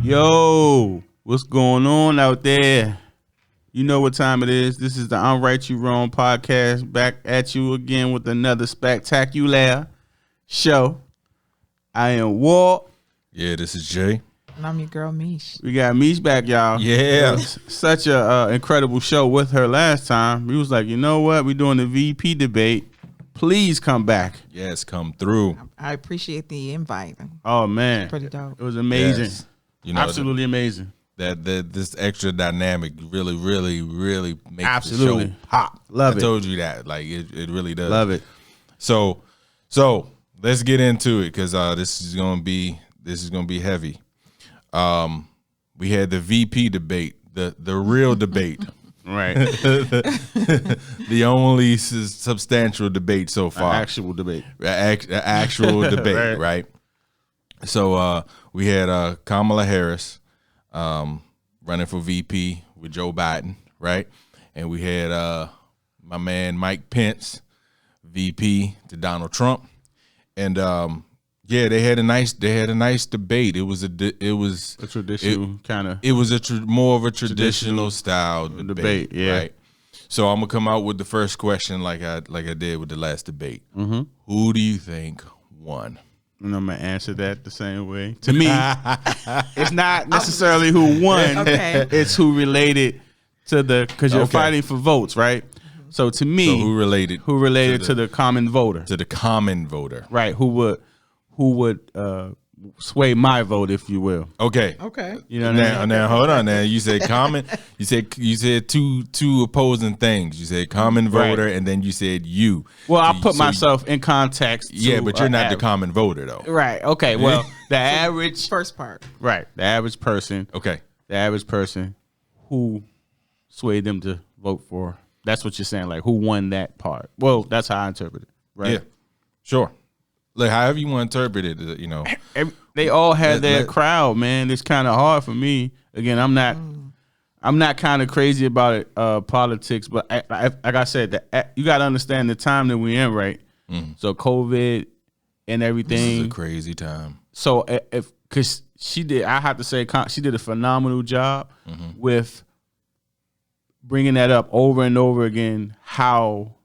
Yo, what's going on out there? You know what time it is. This is the I'm Right You Wrong podcast, back at you again with another spectacular show. I am Walt. Yeah, this is Jay. And I'm your girl, Mish. We got Mish back, y'all. Yeah. Such a incredible show with her last time. We was like, you know what? We're doing the VP debate. Please come back. Yes, come through. I appreciate the invite. Oh, man. Pretty dope. It was amazing. Yes. You know, absolutely amazing. That this extra dynamic really makes Absolutely. the show pop. Love it. I told you that. Like it really does. Love it. So let's get into it because this is gonna be heavy. We had the VP debate, the real debate. Right. The only substantial debate so far. Actual debate. Actual debate, right? So we had Kamala Harris running for VP with Joe Biden, right? And we had my man Mike Pence, VP to Donald Trump, and yeah, they had a nice debate. It was a traditional kind of. It was more of a traditional style debate, yeah. Right? So I'm gonna come out with the first question like I did with the last debate. Mm-hmm. Who do you think won? And I'm gonna answer that the same way. To me, it's not necessarily who won. Okay. It's who related to because you're fighting for votes, right? So to me, So who related to the common voter, to the common voter, right? Who would sway my vote, if you will? Okay. You know what I mean? Now hold on. Now you said common. you said two opposing things. You said common voter, and then you said you. Well, I put myself in context. Yeah, but you're not the common voter though. Right. Okay. Well, the average. First part. Right. The average person. Okay. The average person who swayed them to vote for. That's what you're saying. Like, who won that part? Well, that's how I interpret it. Right. Yeah. Sure. Like, however you want to interpret it, you know. They all had their crowd, man. It's kind of hard for me. Again, I'm not kind of crazy about it, politics, but like I said, you got to understand the time that we're in, right? Mm. So COVID and everything. This is a crazy time. So because I have to say, she did a phenomenal job with bringing that up over and over again, how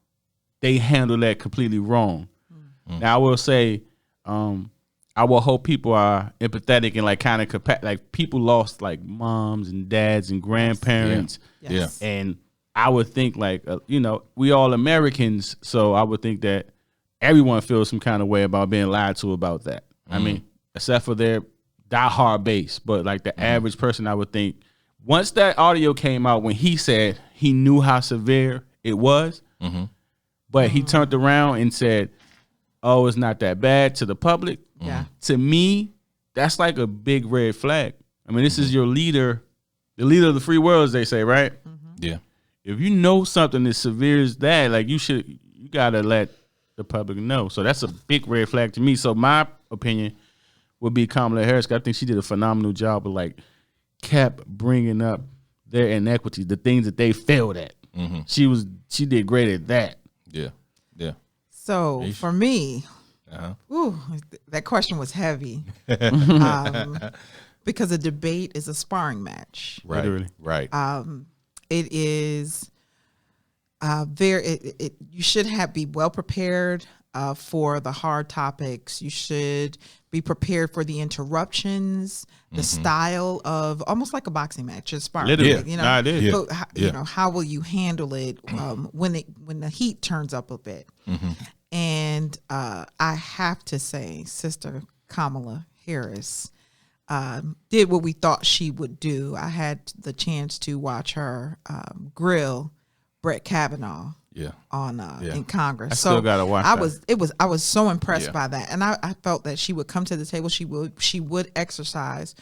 they handled that completely wrong. Now I will say, I will hope people are empathetic and like kind of like people lost like moms and dads and grandparents. Yes. And I would think like, we all Americans. So I would think that everyone feels some kind of way about being lied to about that. I mean, except for their diehard base, but like the average person, I would think once that audio came out, when he said he knew how severe it was, but he turned around and said, oh, it's not that bad to the public. Yeah. To me, that's like a big red flag. I mean, this is your leader, the leader of the free world, as they say, right? Yeah. If you know something as severe as that, like you gotta let the public know. So that's a big red flag to me. So my opinion would be Kamala Harris. I think she did a phenomenal job of like kept bringing up their inequities, the things that they failed at. She did great at that. Yeah. Yeah. So for me, that question was heavy because a debate is a sparring match. Right. Literally. Right. It is you should be well prepared for the hard topics. You should be prepared for the interruptions, the style of almost like a boxing match, a sparring. Literally. It is. So, how will you handle it when the heat turns up a bit? And I have to say, Sister Kamala Harris did what we thought she would do. I had the chance to watch her grill Brett Kavanaugh on in Congress. I still gotta watch that. I was so impressed by that, and I felt that she would come to the table. She would exercise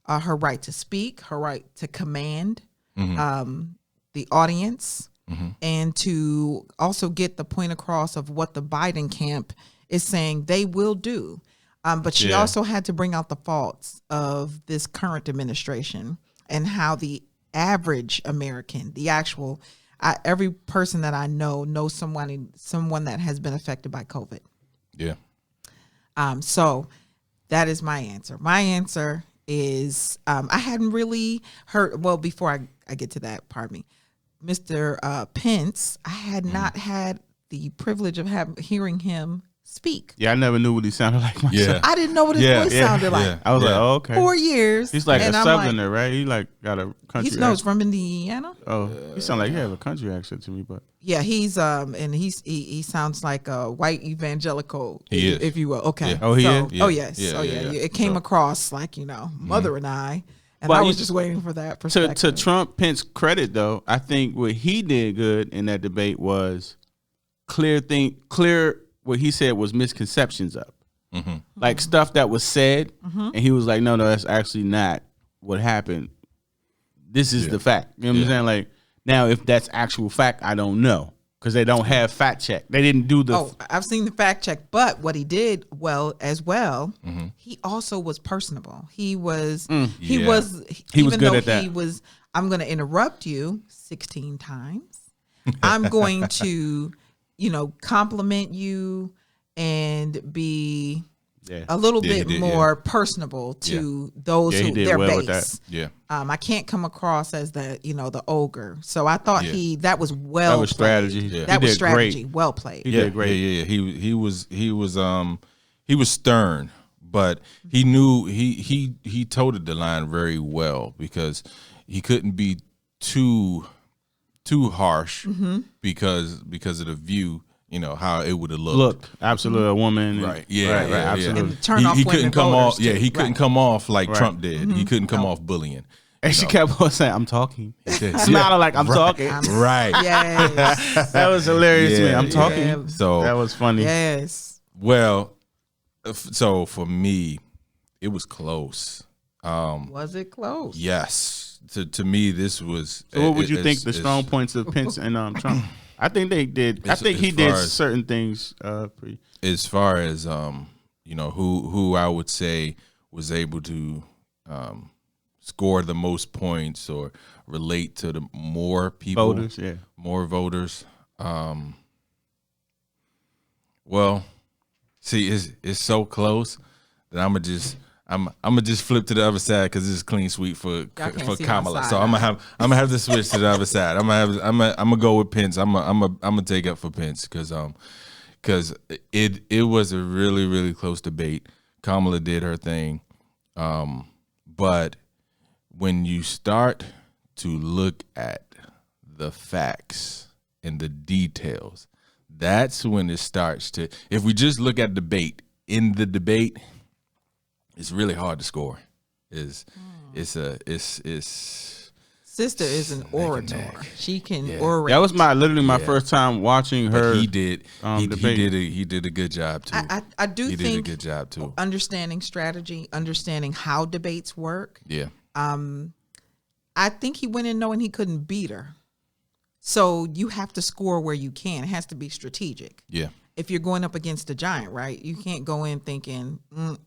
her right to speak, her right to command the audience. And to also get the point across of what the Biden camp is saying they will do. But she also had to bring out the faults of this current administration and how the average American, the actual, every person that I know knows someone that has been affected by COVID. Yeah. So that is my answer. My answer is I hadn't really heard. Well, before I get to that, pardon me, Mr. Pence. I had not had the privilege of hearing him speak. Yeah, I never knew what he sounded like myself. Yeah. I didn't know what his voice sounded like. I was like, oh, okay. 4 years. He's like and a I'm southerner, right? He like got a country he's from Indiana. Oh, he sound like he have a country accent to me, but yeah, he's and he sounds like a white evangelical, He is. if you will. Okay. Yeah. Oh, he is? Yeah. Oh yes. Yeah, Oh yeah. yeah. It came across like mother and I, and But I was just waiting for that to perspective. Trump Pence credit though, I think what he did good in that debate was clear what he said was misconceptions up. Like stuff that was said, and he was like, no, that's actually not what happened. This is the fact. You know what I'm saying? Like, now, if that's actual fact, I don't know, because they don't have fact check. They didn't do the. Oh, I've seen the fact check, but what he did he also was personable. He was He was good at that. He was. I'm going to interrupt you 16 times. I'm going to, compliment you and be a little bit more personable to those who their well base. Yeah. I can't come across as the ogre. So I thought that was well. That was strategy. Played. Yeah. That He was did strategy. great. Well played. He did great. Yeah. He was stern, but he knew he toted the line very well, because he couldn't be too harsh because of the view. How it would have looked. Look, absolutely a woman. Right. Yeah. Right. Absolutely. And turn off he women couldn't come voters, off. Yeah. too. He couldn't come off like Trump did. He couldn't come off bullying. And she kept on saying, "I'm talking." Smiling like I'm talking. Right. Yes. That was hilarious to me. Yeah, I'm talking. Yeah. So That was funny. Yes. well, so for me, it was close. Was it close? Yes. To me, this was. So what would you think the strong points of Pence and Trump? I think they did. I think he did certain things. As far as who I would say was able to score the most points or relate to the more people, more voters. Well, see, it's so close that I'm gonna just flip to the other side, because this is clean sweep for Kamala. So I'm gonna have to switch to the other side. I'm gonna go with Pence. I'm gonna take up for Pence, because it was a really, really close debate. Kamala did her thing, but when you start to look at the facts and the details, that's when it starts to. If we just look at debate, in the debate, it's really hard to score. Sister is an orator. She can orate. That was literally my first time watching her. But he did. Debate. He did a good job too. I do he think did a good job too. Understanding strategy, understanding how debates work. Yeah. I think he went in knowing he couldn't beat her. So you have to score where you can. It has to be strategic. Yeah. If you're going up against a giant, right? You can't go in thinking,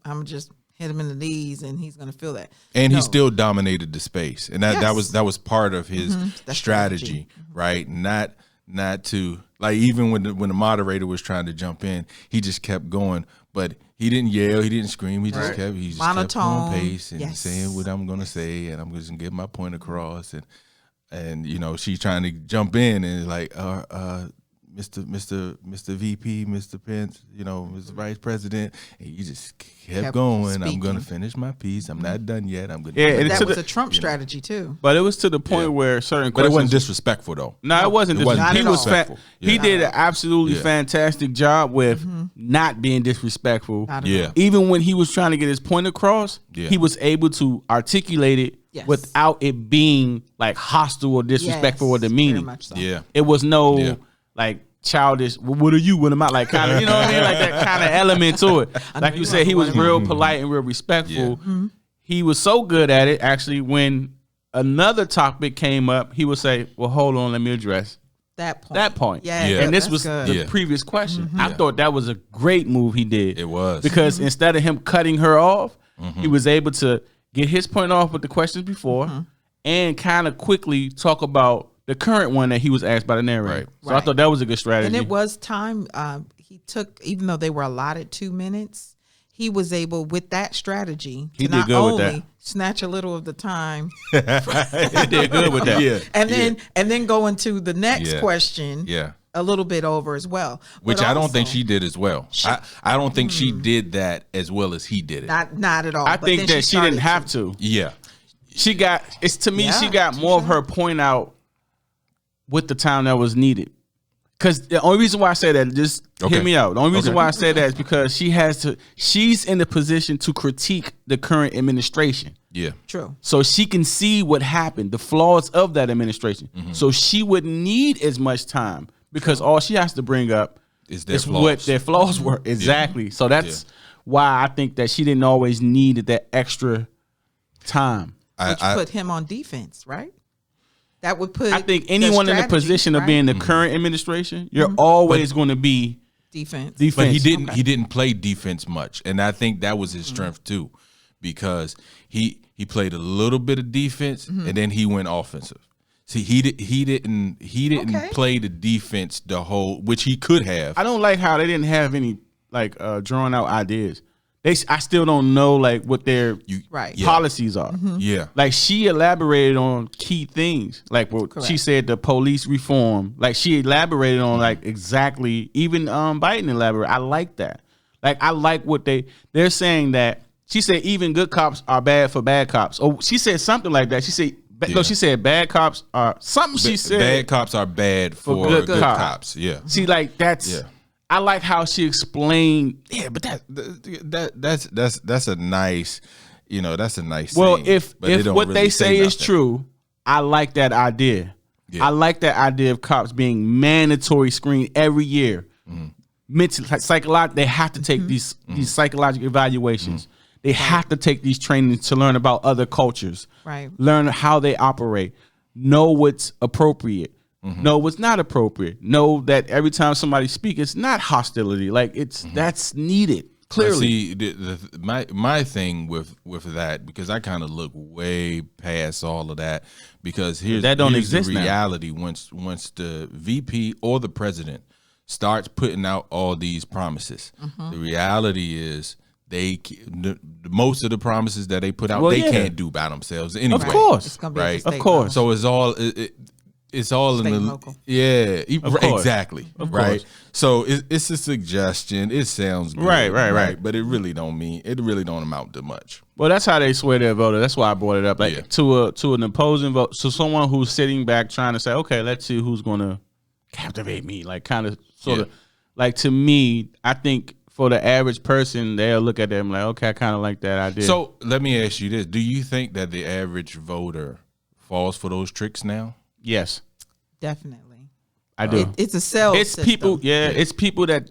I'm just hit him in the knees and he's going to feel that. And he still dominated the space, and that was part of his strategy, right? Not to, like, even when the moderator was trying to jump in, he just kept going, but he didn't yell, he didn't scream, he just kept monotone, on pace and saying what I'm going to say, and I'm just going to get my point across, and she's trying to jump in and like Mr. VP, Mr. Pence, Mr. Vice President, and you just kept going. Speaking. I'm going to finish my piece. I'm not done yet. I'm going Yeah, to. and that was a Trump strategy too. But it was to the point where certain questions. But it wasn't disrespectful though. No, it wasn't. It wasn't He was disrespectful. he did an absolutely fantastic job with not being disrespectful. Yeah. Even when he was trying to get his point across, Yeah. he was able to articulate it without it being like hostile or disrespectful or demeaning. Very much so. Yeah. It was no like childish. What are you? What am I? Like kind of, you know what I mean? Like that kind of element to it. Like you said, he was real polite and real respectful. Yeah. He was so good at it. Actually, when another topic came up, he would say, "Well, hold on, let me address That point. Yeah. Yeah. And this that's was good. the previous question. I thought that was a great move he did. It was. Because instead of him cutting her off, he was able to get his point off with the questions before and kind of quickly talk about the current one that he was asked by the narrator. Right. So I thought that was a good strategy. And it was time. He took, even though they were allotted 2 minutes, he was able, with that strategy, He to did not good with only that. snatch a little of the time, He did good with that. Yeah. and then go into the next Yeah. question, Yeah. a little bit over as well. Which But I don't think also, she did as well. I don't think she did that as well as he did it. not at all. I But think then that she didn't started have to. Yeah. She got it's to me. Yeah, She got more of her point out with the time that was needed. Because the only reason why I say that, just hear me out. The only reason why I say that is because she's in the position to critique the current administration. Yeah. True. So she can see what happened, the flaws of that administration. Mm-hmm. So she wouldn't need as much time because all she has to bring up Is their is flaws. what their flaws were. Exactly. So that's why I think that she didn't always need that extra time. Which put him on defense, right? That would put. I think anyone in the position of being the current administration, you're always going to be defense. But he didn't play defense much, and I think that was his strength too, because he played a little bit of defense and then he went offensive. See, he didn't play the defense the whole, which he could have. I don't like how they didn't have any like drawn out ideas. I still don't know like what their policies are. Yeah, like she elaborated on key things, like what she said, the police reform. Like she elaborated on like exactly. Even Biden elaborated. I like that. Like I like what they're saying that she said even good cops are bad for bad cops. Oh, she said something like that. She said no. She said bad cops are something. She said bad cops are bad for good cops. Yeah. See, like that's. Yeah. I like how she explained. Yeah, but that's a nice, that's a nice. Well, thing, if what really they say is nothing. true, I like that idea. Yeah. I like that idea of cops being mandatory screened every year. Mentally, psychologically, they have to take these psychological evaluations. They have to take these trainings to learn about other cultures. Right. Learn how they operate. Know what's appropriate. Know what's not appropriate. Know that every time somebody speaks, it's not hostility. Like that's needed. Clearly, see, my thing with that, because I kind of look way past all of that, because here's the reality. Once the VP or the president starts putting out all these promises, the reality is most of the promises that they put out, they can't do by themselves anyway. Of course, it's gonna be right? Of course. So it's all. It's all State in the local. Yeah, exactly. Of right. course. So it's a suggestion. It sounds good, right. But it really don't amount to much. Well, that's how they sway their voter. That's why I brought it up. Like to an opposing vote. So someone who's sitting back trying to say, okay, let's see who's going to captivate me. Like kind of sort of like, to me, I think for the average person, they'll look at them like, okay, I kind of like that idea. So let me ask you this: do you think that the average voter falls for those tricks now? Yes, definitely. I do. It's a sales. It's system. people. Yeah, it's people that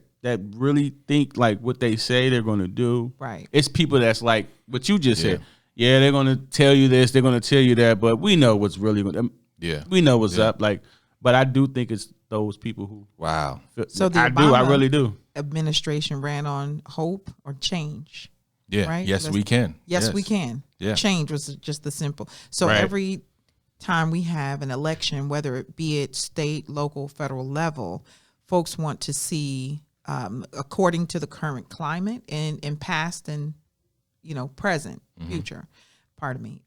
really think like what they say they're going to do. Right. It's people that's like what you just said. Yeah, they're going to tell you this, they're going to tell you that, but we know what's really going to. Yeah, we know what's up. Like, but I do think it's those people who. Wow. So the I really do. Administration ran on hope or change. Yeah. Right? Yes, we can. Yes, we can. Yeah. Change was just the simple. So every time we have an election, whether it be at state, local, federal level, folks want to see, according to the current climate in past and present, future. Pardon me.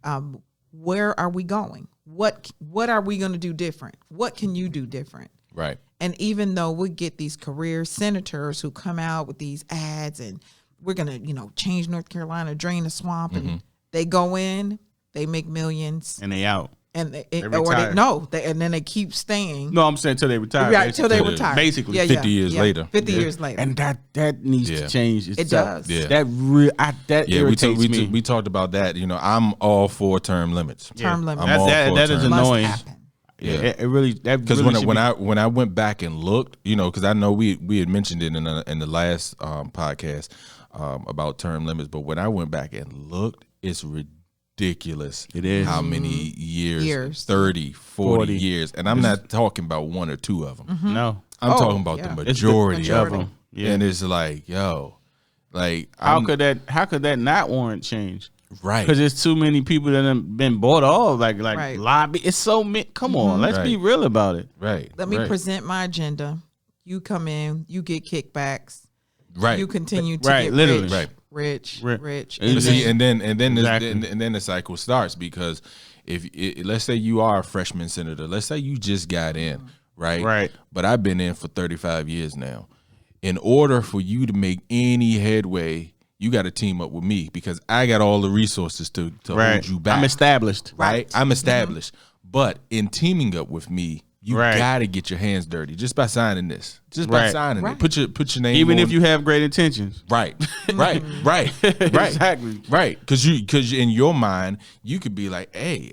Where are we going? What are we going to do different? What can you do different? Right. And even though we get these career senators who come out with these ads and we're going to, change North Carolina, drain the swamp, and they go in, they make millions, and they out. And and then they keep staying. No, I'm saying till they retire. Right, till they retire. Basically, 50 years later. 50 years later. And that needs to change. It does. Yeah. That irritates me. We talked about that. I'm all for term limits. Term limits. That is annoying. Yeah, it really. Because when I went back and looked, because I know we had mentioned it in the last podcast about term limits, but when I went back and looked, it's ridiculous. It is how many years 30, 40 years, and I'm not talking about one or two of them. No, I'm talking about the majority of them. And it's like, how could that not warrant change? Right, because there's too many people that have been bought off, like lobby. It's so many. Come on, let's be real about it. Right. Let me present my agenda. You come in, you get kickbacks. Right. You continue to Right, get literally. rich, Right. rich. And See, and then Exactly. and then the cycle starts because if let's say you are a freshman senator, let's say you just got in, right? Right. But I've been in for 35 years now. In order for you to make any headway, you got to team up with me because I got all the resources to hold you back. I'm established. Right? I'm established. But in teaming up with me, you gotta get your hands dirty just by signing this. Just by signing it. Put your name. Even on, if you have great intentions. right. Exactly. Right. Because in your mind, you could be like, hey,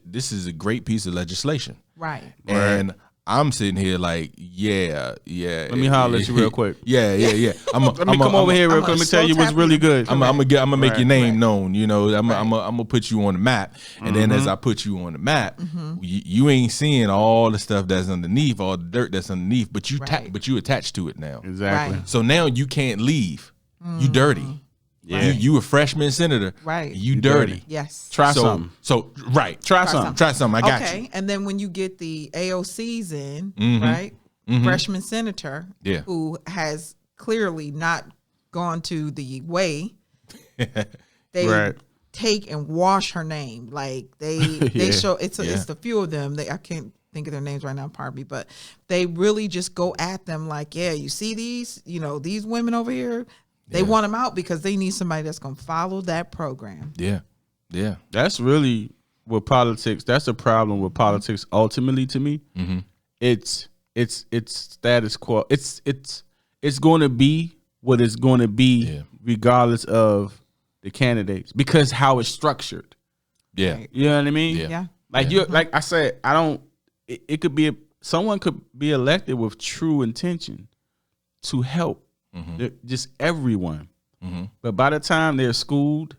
this is a great piece of legislation. Right. And I'm sitting here like, yeah. Let me holler at you real quick. Yeah. Let me come over here real quick. Let me tell you what's really good. I'm gonna make your name known. You know, I'm gonna put you on the map, and then as I put you on the map, you ain't seeing all the stuff that's underneath, all the dirt that's underneath, but you attached to it now. Exactly. Right. So now you can't leave. You dirty. Yeah. You a freshman senator. Right. You dirty. Yes. Try something. So right. Try something. Try something. I got Okay. you. And then when you get the AOCs in, Mhm. right? Freshman senator who has clearly not gone to the way, they take and wash her name. Like they show it's the few of them. I can't think of their names right now, pardon me, but they really just go at them like, yeah, you see these, these women over here, they want them out because they need somebody that's going to follow that program. Yeah. That's really what politics. That's the problem with politics. Ultimately, to me, it's status quo. It's going to be what it's going to be, regardless of the candidates, because how it's structured. Yeah. You know what I mean? Yeah. Like you, like I said, I don't. It could be someone could be elected with true intention to help just everyone, but by the time they're schooled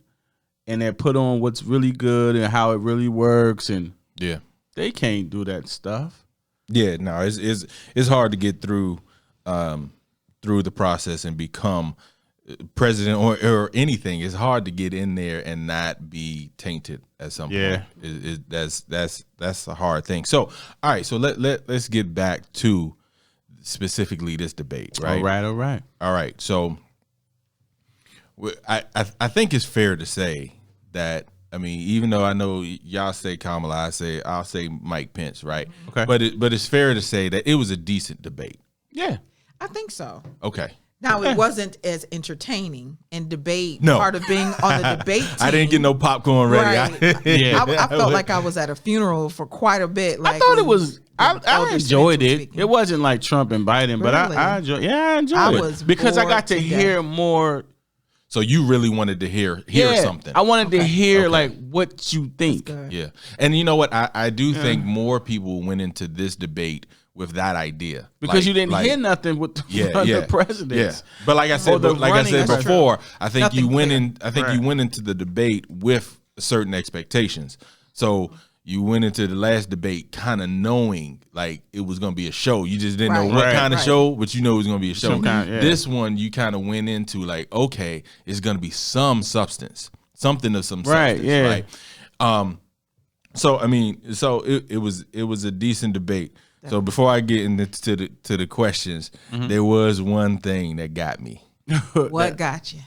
and they're put on what's really good and how it really works, and they can't do that stuff. Yeah, no, it's hard to get through the process and become president or anything. It's hard to get in there and not be tainted at some point. That's a hard thing. So all right, so let's get back to specifically this debate, right? All right. So I think it's fair to say that, I mean, even though I know y'all say Kamala, I'll say Mike Pence, right? Okay. But it's fair to say that it was a decent debate. Yeah. I think so. Okay. Now, it wasn't as entertaining in debate. No. Part of being on the debate team. I didn't get no popcorn ready. Right. I felt like I was at a funeral for quite a bit. Like I thought it was. I enjoyed it. speaking. It wasn't like Trump and Biden, but Really? I enjoyed. Yeah, I enjoyed I it was because I bored got to to hear death. more. So you really wanted to hear something. I wanted to hear like what you think. Good. Yeah. And you know what? I do think more people went into this debate with that idea. Because you didn't hear nothing with the presidents. Yeah. But like I said, before, I think Nothing you went clear. in. I think you went into the debate with certain expectations. So you went into the last debate kind of knowing like it was going to be a show. You just didn't know what kind of show, but you know it was going to be a show. Some kind, This one you kind of went into like, okay, it's going to be some substance, something of some substance, right? So I mean, it was a decent debate. So before I get into the questions, there was one thing that got me. What got you?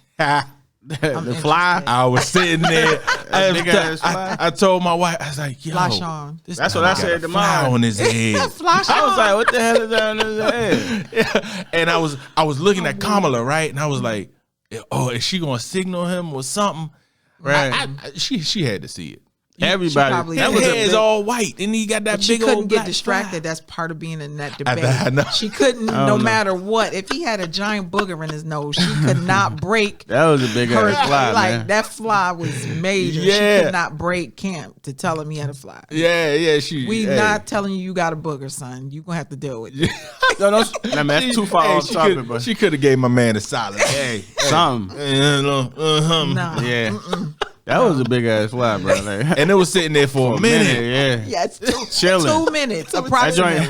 The fly. I was sitting there. I told my wife, I was like, "Yo, Fly Sean. That's what I said to fly mine. on his head." Fly Sean. I was like, "What the hell is on his head?" And I was looking at Kamala, right, and I was like, "Oh, is she gonna signal him or something?" Right. She had to see it. Everybody. That was hair is all white, and he got that But she big couldn't old get black distracted. fly. That's part of being in that debate. I know. She couldn't, no matter what. If he had a giant booger in his nose, she could not break. That was a big her ass fly, like man. that fly was major. Yeah. She could not break camp to tell him he had a fly. Yeah. We not telling you got a booger, son. You gonna have to deal with it. No, that's too far off topic, but She could have gave my man a solid. Hey, something. Nah. Yeah. That was a big ass fly, bro. Like, and it was sitting there for a minute. Yeah. Yeah, it's Chilling. 2 minutes. Approximately.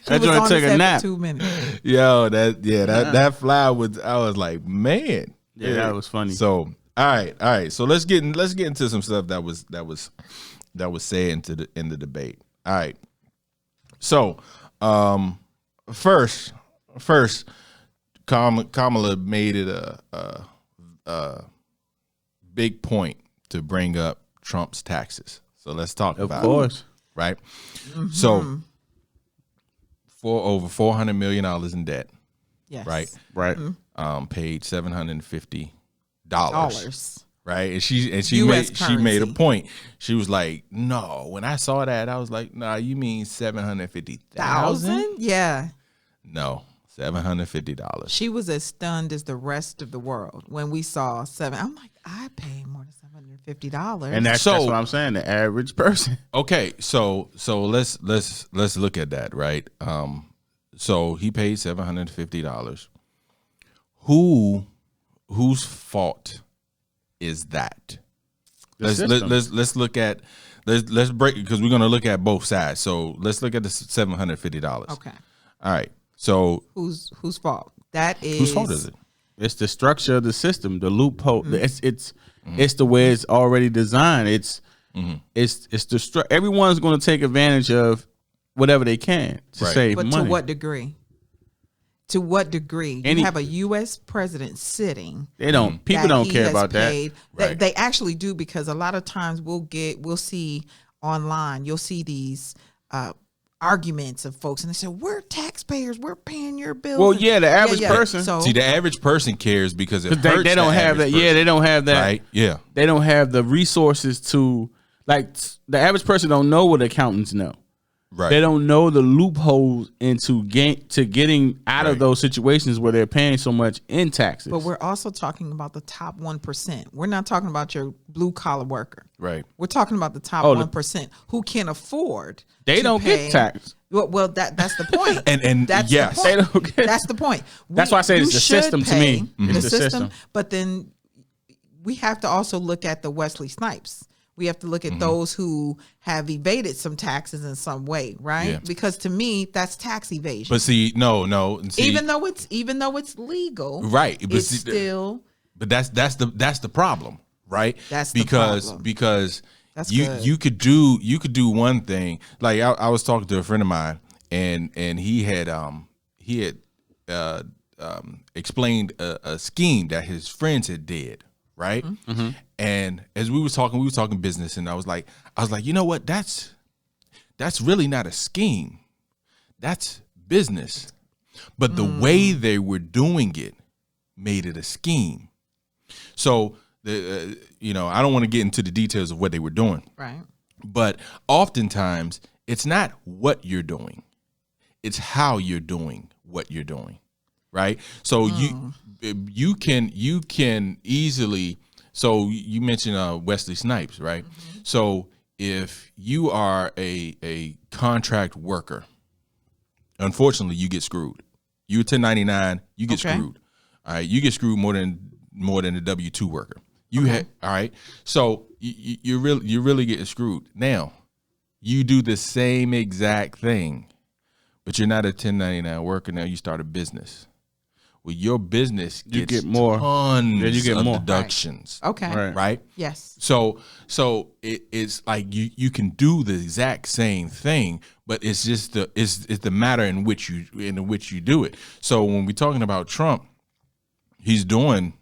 That joint took a nap. 2 minutes. Yo, that fly was. I was like, man. Yeah, that was funny. So all right. So let's get into some stuff that was said in the debate. All right. So first, Kamala made it a big point to bring up Trump's taxes. So let's talk about it. Of course. Right? Mm-hmm. So for over $400 million in debt. Yes. Right? Right. Mm-hmm. Paid $750. Right? And she made a point. She was like, no, when I saw that, I was like, nah, you mean $750,000? Yeah. No. $750. She was as stunned as the rest of the world when we saw $7. I'm like, I paid more than $750. And that's what I'm saying. The average person. Okay, so let's look at that, right? So he paid $750. Whose fault is that? Let's look at let's break, because we're gonna look at both sides. So let's look at the $750. Okay. All right. So whose fault? That is whose fault is it? It's the structure of the system, the loophole. Mm-hmm. It's the way it's already designed. It's the everyone's going to take advantage of whatever they can to save money. But to what degree? To what degree? You have a U.S. president sitting. People don't care about that. They actually do, because a lot of times we'll see online. You'll see these arguments of folks, and they say, we're taxpayers, we're paying your bills. Well, yeah, the average person. So, see, the average person cares because it hurts. They don't have that. Person. Yeah, they don't have that. Right. Yeah. They don't have the resources to, like, the average person don't know what accountants know. Right. They don't know the loopholes into getting out of those situations where they're paying so much in taxes. But we're also talking about the top 1%. We're not talking about your blue collar worker. Right. We're talking about the top 1% who can afford. They don't get taxed. Well, that's the point. and that's yes, the point. They don't get that's the point. That's why I say it's the system to me. Mm-hmm. The system. But then we have to also look at the Wesley Snipes. We have to look at those who have evaded some taxes in some way, right? Yeah. Because to me, that's tax evasion. But see, no. See, even though it's legal, right? But it's still. But that's the problem, right? That's the problem. Because you could do one thing. Like I was talking to a friend of mine, and he had explained a scheme that his friends had did. Right. Mm-hmm. And as we were talking business, and I was like, you know what? That's really not a scheme. That's business. But the way they were doing it made it a scheme. So I don't want to get into the details of what they were doing. Right. But oftentimes it's not what you're doing. It's how you're doing what you're doing. Right. So you can easily. So you mentioned Wesley Snipes, right? Mm-hmm. So if you are a contract worker, unfortunately, you get screwed. You're 1099, you get screwed. All right, you get screwed more than a W-2 worker. All right. So you're really getting screwed. Now, you do the same exact thing, but you're not a 1099 worker. Now you start a business. Well, your business gets tons of deductions. Right. Okay. Right? Yes. So it's like you can do the exact same thing, but it's just the matter in which you do it. So when we're talking about Trump, he's doing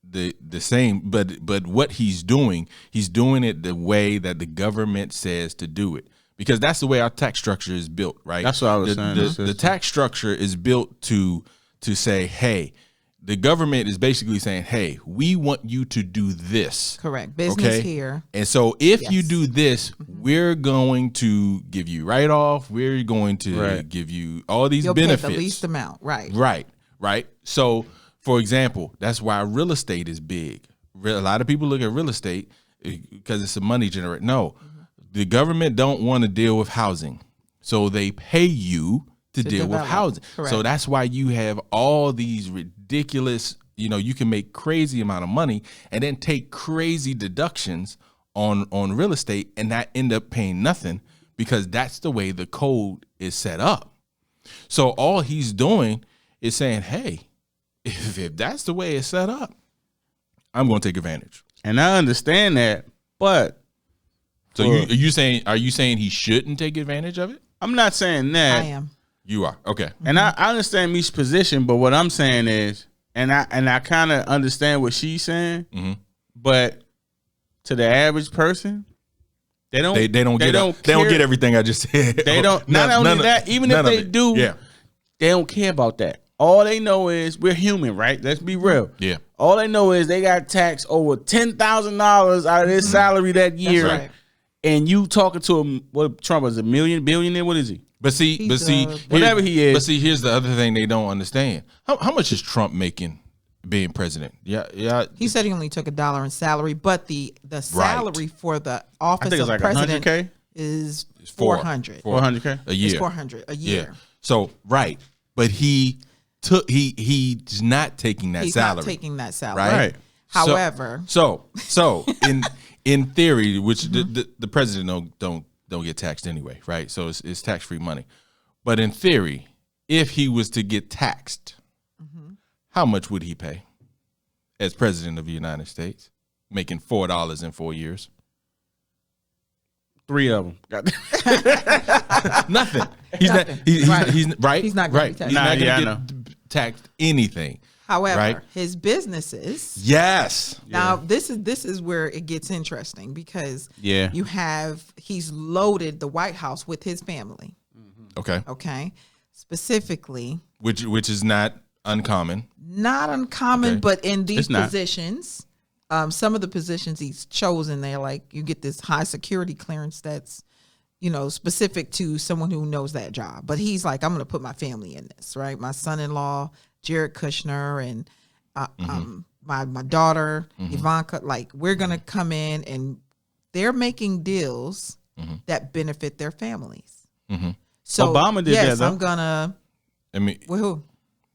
the same, but what he's doing it the way that the government says to do it. Because that's the way our tax structure is built, right? That's what I was saying. The tax structure is built to say, hey, the government is basically saying, hey, we want you to do this. Correct. Business here. And so if you do this, we're going to give you write-off. We're going to give you all these benefits. Pay the least amount. Right. Right. So, for example, that's why real estate is big. A lot of people look at real estate because it's a money generator. No, the government don't want to deal with housing. So they pay you to deal with housing. Correct. So that's why you have all these ridiculous, you can make crazy amount of money and then take crazy deductions on real estate and not end up paying nothing, because that's the way the code is set up. So all he's doing is saying, hey, if that's the way it's set up, I'm going to take advantage. And I understand that, but so are you saying he shouldn't take advantage of it? I'm not saying that. I am. You are. Okay. And I understand Misha's position, but what I'm saying is, and I kind of understand what she's saying, but to the average person, they don't get everything I just said. They don't. Not only that, even if they do, they don't care about that. All they know is we're human, right? Let's be real. Yeah. All they know is they got taxed over $10,000 out of their salary that year. That's right. And you talking to him, what Trump is, billionaire? What is he? But see, whatever he is. But see, here's the other thing they don't understand. How much is Trump making being president? Yeah. He said he only took $1 in salary, but the salary for the office of like president $100K? is $400. $400K a year. It's $400 a year. Yeah. So but he's not taking that He's salary. not taking that salary. Right. However, so in theory, which the president don't get taxed anyway, right? So it's tax-free money. But in theory, if he was to get taxed, how much would he pay as president of the United States, making $4 in 4 years? 3 of them. Nothing. He's not. He's right. He's not going to be taxed. He's not going to get taxed anything. However, his businesses. Yes. Now this is where it gets interesting because he's loaded the White House with his family. Okay. Okay. Specifically, which is not uncommon. Not uncommon, but in these positions, some of the positions he's chosen, they're like you get this high security clearance that's, specific to someone who knows that job. But he's like, I'm going to put my family in this, right? My son-in-law, Jared Kushner, and my daughter, Ivanka, like we're going to come in and they're making deals that benefit their families. So Obama did that, though. I'm going to. I mean, with who?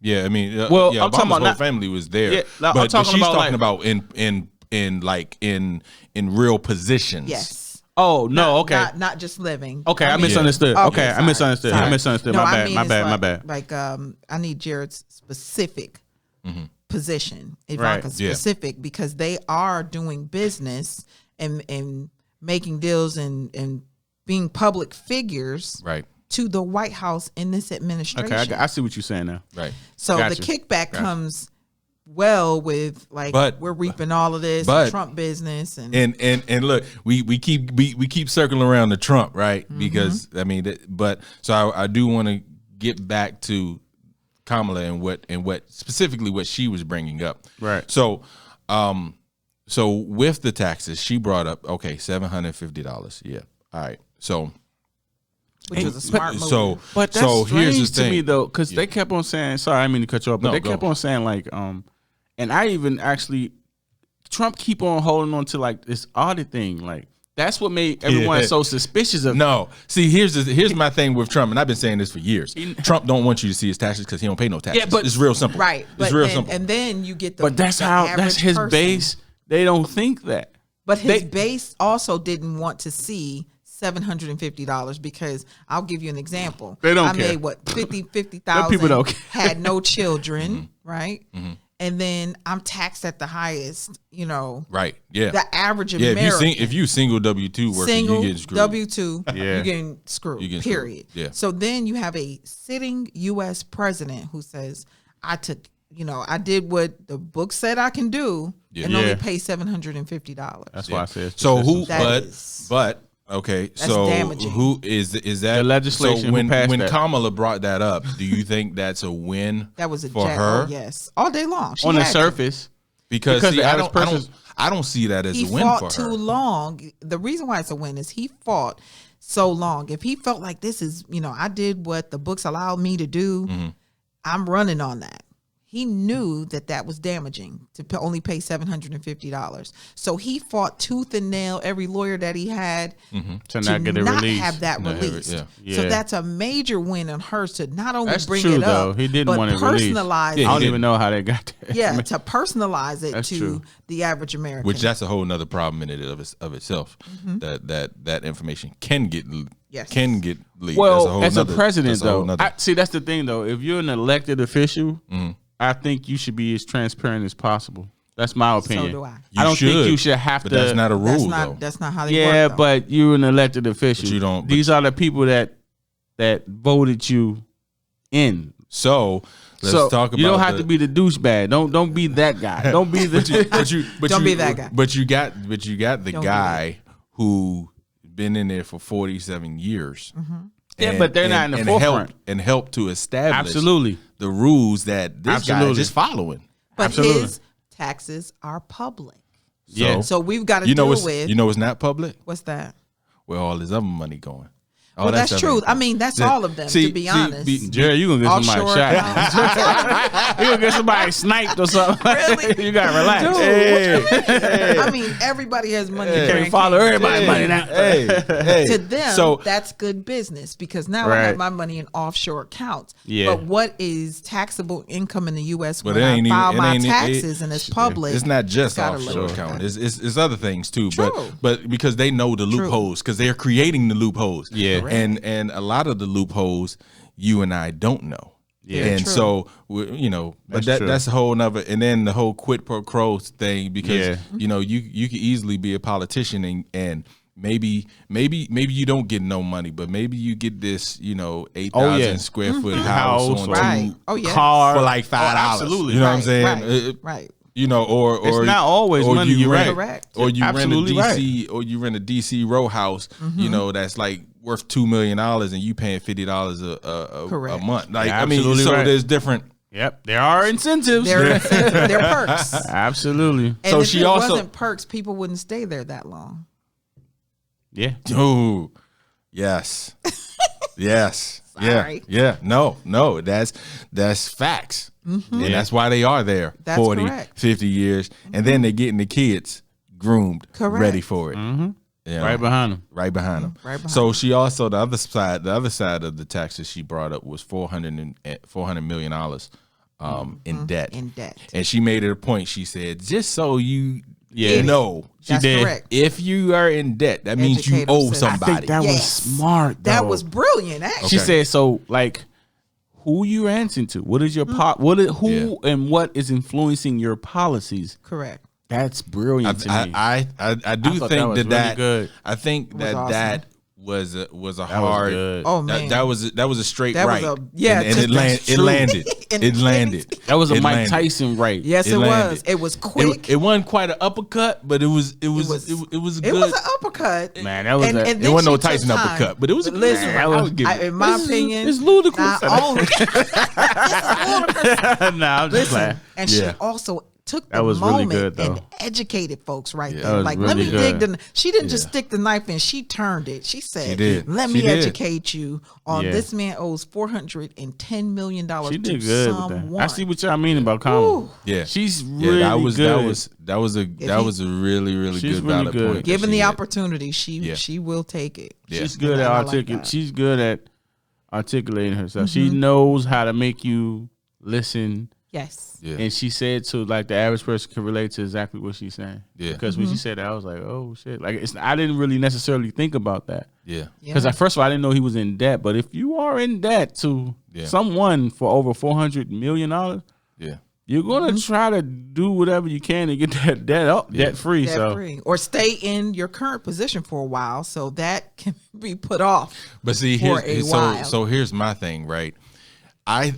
Yeah, I mean, I'm Obama's talking about whole family was there. Yeah, but she's talking about in real positions. Yes. Oh no! Okay, not just living. Okay, I misunderstood. Okay, I misunderstood. Sorry. I misunderstood. No, My bad. Like, I need Jared's specific position, Ivanka's specific, because they are doing business and making deals and being public figures, right, to the White House in this administration. Okay, I see what you're saying now. Right. So the kickback comes with we're reaping all of this Trump business and look, we keep circling around the Trump, right? Because I mean, so I do want to get back to Kamala and what specifically what she was bringing up, right? So with the taxes, she brought up $750. Yeah, all right. So, which was a smart move. But that's strange here's the thing. to me though, because they kept on saying. Sorry, I didn't mean to cut you off, but they kept on saying like, and I even actually, Trump keep on holding on to like this audit thing, like. That's what made everyone so suspicious of. No, see, here's my thing with Trump, and I've been saying this for years. Trump don't want you to see his taxes because he don't pay no taxes. Yeah, but it's real simple, right? It's real simple. And then you get the. But that's his base. They don't think that. But his base also didn't want to see $750 because I'll give you an example. They don't care. I made what 50,000. People don't care. Had no children, right? And then I'm taxed at the highest, Right. Yeah. The average American. If you single W-2 worker, you getting screwed. W-2, you're getting screwed. Period. Yeah. So then you have a sitting U.S. president who says, I did what the book said I can do and only pay $750. That's why I said. So but okay, that's so damaging. who is that the legislation? So when that? Kamala brought that up, do you think that's a win? That was for her. Oh, yes, all day long. On the surface, because see, I don't see that as a win for her. He fought too long. The reason why it's a win is he fought so long. If he felt like this is, I did what the books allowed me to do, I'm running on that. He knew that was damaging to only pay $750. So he fought tooth and nail every lawyer that he had to not get it released. Have that released. Yeah. So that's a major win on hers to not only bring true, it though. up, He didn't but want it personalize released. it. I don't even know how they got there. Yeah, to personalize it to true. the average American. Which that's a whole nother problem in it of itself. That information can get leaked. Well, as a president, though, see that's the thing, though. If you're an elected official. I think you should be as transparent as possible. That's my opinion. So do I. I don't think you should have but to. That's not a rule, though. That's not how they work. Yeah, though. but you're an elected official. But you don't. These are the people that voted you in. So let's talk about. You don't have to be the douchebag. Don't be that guy. Don't be the. Don't be that guy. But you got the guy who been in there for 47 years. Yeah, but they're not in the forefront. Help to establish Absolutely the rules that this guy is just following. But his taxes are public. So we've got to deal with. You know what's not public? What's that? Where all this other money going. Well, that's true. I mean, that's all of them, to be honest. Jerry, you going to get somebody shot. You going to get somebody sniped or something. Really? You got to relax. Hey. I mean, everybody has money. You can't follow everybody's money now. To them, that's good business because now I have my money in offshore accounts. Yeah. But what is taxable income in the U.S. when I file my taxes and it's public? It's not just offshore account. It's other things too. But because they know the loopholes, because they're creating the loopholes. Yeah. And a lot of the loopholes you and I don't know. Yeah. And so, but that's a whole nother, and then the whole quid pro quo thing, because, you could easily be a politician and maybe you don't get no money, but maybe you get this, 8,000 square foot house on car for like $5. Absolutely. You know what I'm saying? Right. Or it's not always money you rent. Or you rent a DC, or you rent a DC row house, that's like worth $2 million, and you paying $50 a month. Like, I mean, so there's different. Yep, there are incentives. There are perks. Absolutely. And so if she it also wasn't perks, people wouldn't stay there that long. Yeah. Ooh, yes, yes. Sorry. Yeah. No, that's facts. And that's why they are there 40, 50 years. And then they're getting the kids groomed, ready for it. Right behind them. Right behind them. So she also, the other side of the taxes she brought up was $400 million in debt. And she made it a point. She said, just so you know, That's correct. If you are in debt, that means you owe somebody. I think that was smart, though. That was brilliant, actually. She said, so, like, who you answering to? What is your who and what is influencing your policies? Correct. That's brilliant to me. I do think that good. I think that awesome. that was a hard. Oh man, that was a straight that right. Was and it landed. It landed. That was a Mike Tyson right. Yes, it was. It was quick. It wasn't quite an uppercut, but it was good. It was an uppercut. Man, that was it wasn't no Tyson uppercut, but it was. Listen, in my opinion, it's ludicrous. I'm just playing. And she also took the moment really and educated folks there. Like, really let me good. dig she didn't just stick the knife in, she turned it. She said, let me educate you on this man owes $410 million she did to good someone. with that. I see what y'all mean about Kamala. Yeah. She's really good. That was a really, really good valid point. Given the opportunity, she will take it. Yeah. She's good at articulating. She's good at articulating herself. She knows how to make you listen. Yes. Yeah. And she said to, like, the average person can relate to exactly what she's saying. Yeah. Because when she said that, I was like, oh shit. Like, I didn't really necessarily think about that. Yeah. Because first of all, I didn't know he was in debt. But if you are in debt to someone for over $400 million, you're gonna try to do whatever you can to get that debt free. Or stay in your current position for a while, so that can be put off. But see, so here's my thing, right? I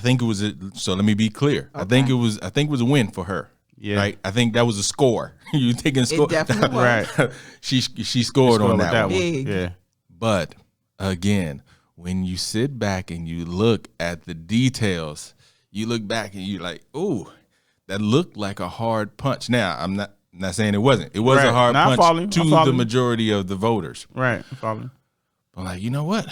think it was so let me be clear. Okay. I think it was a win for her. Yeah. Right? I think that was a score. You taking a score. It definitely was. Right. She scored on that one. Yeah. But again, when you sit back and you look at the details, you look back and you're like, "Ooh, that looked like a hard punch." Now, I'm not saying it wasn't. It was a hard punch to the majority of the voters. Right. I'm following. But like, you know what?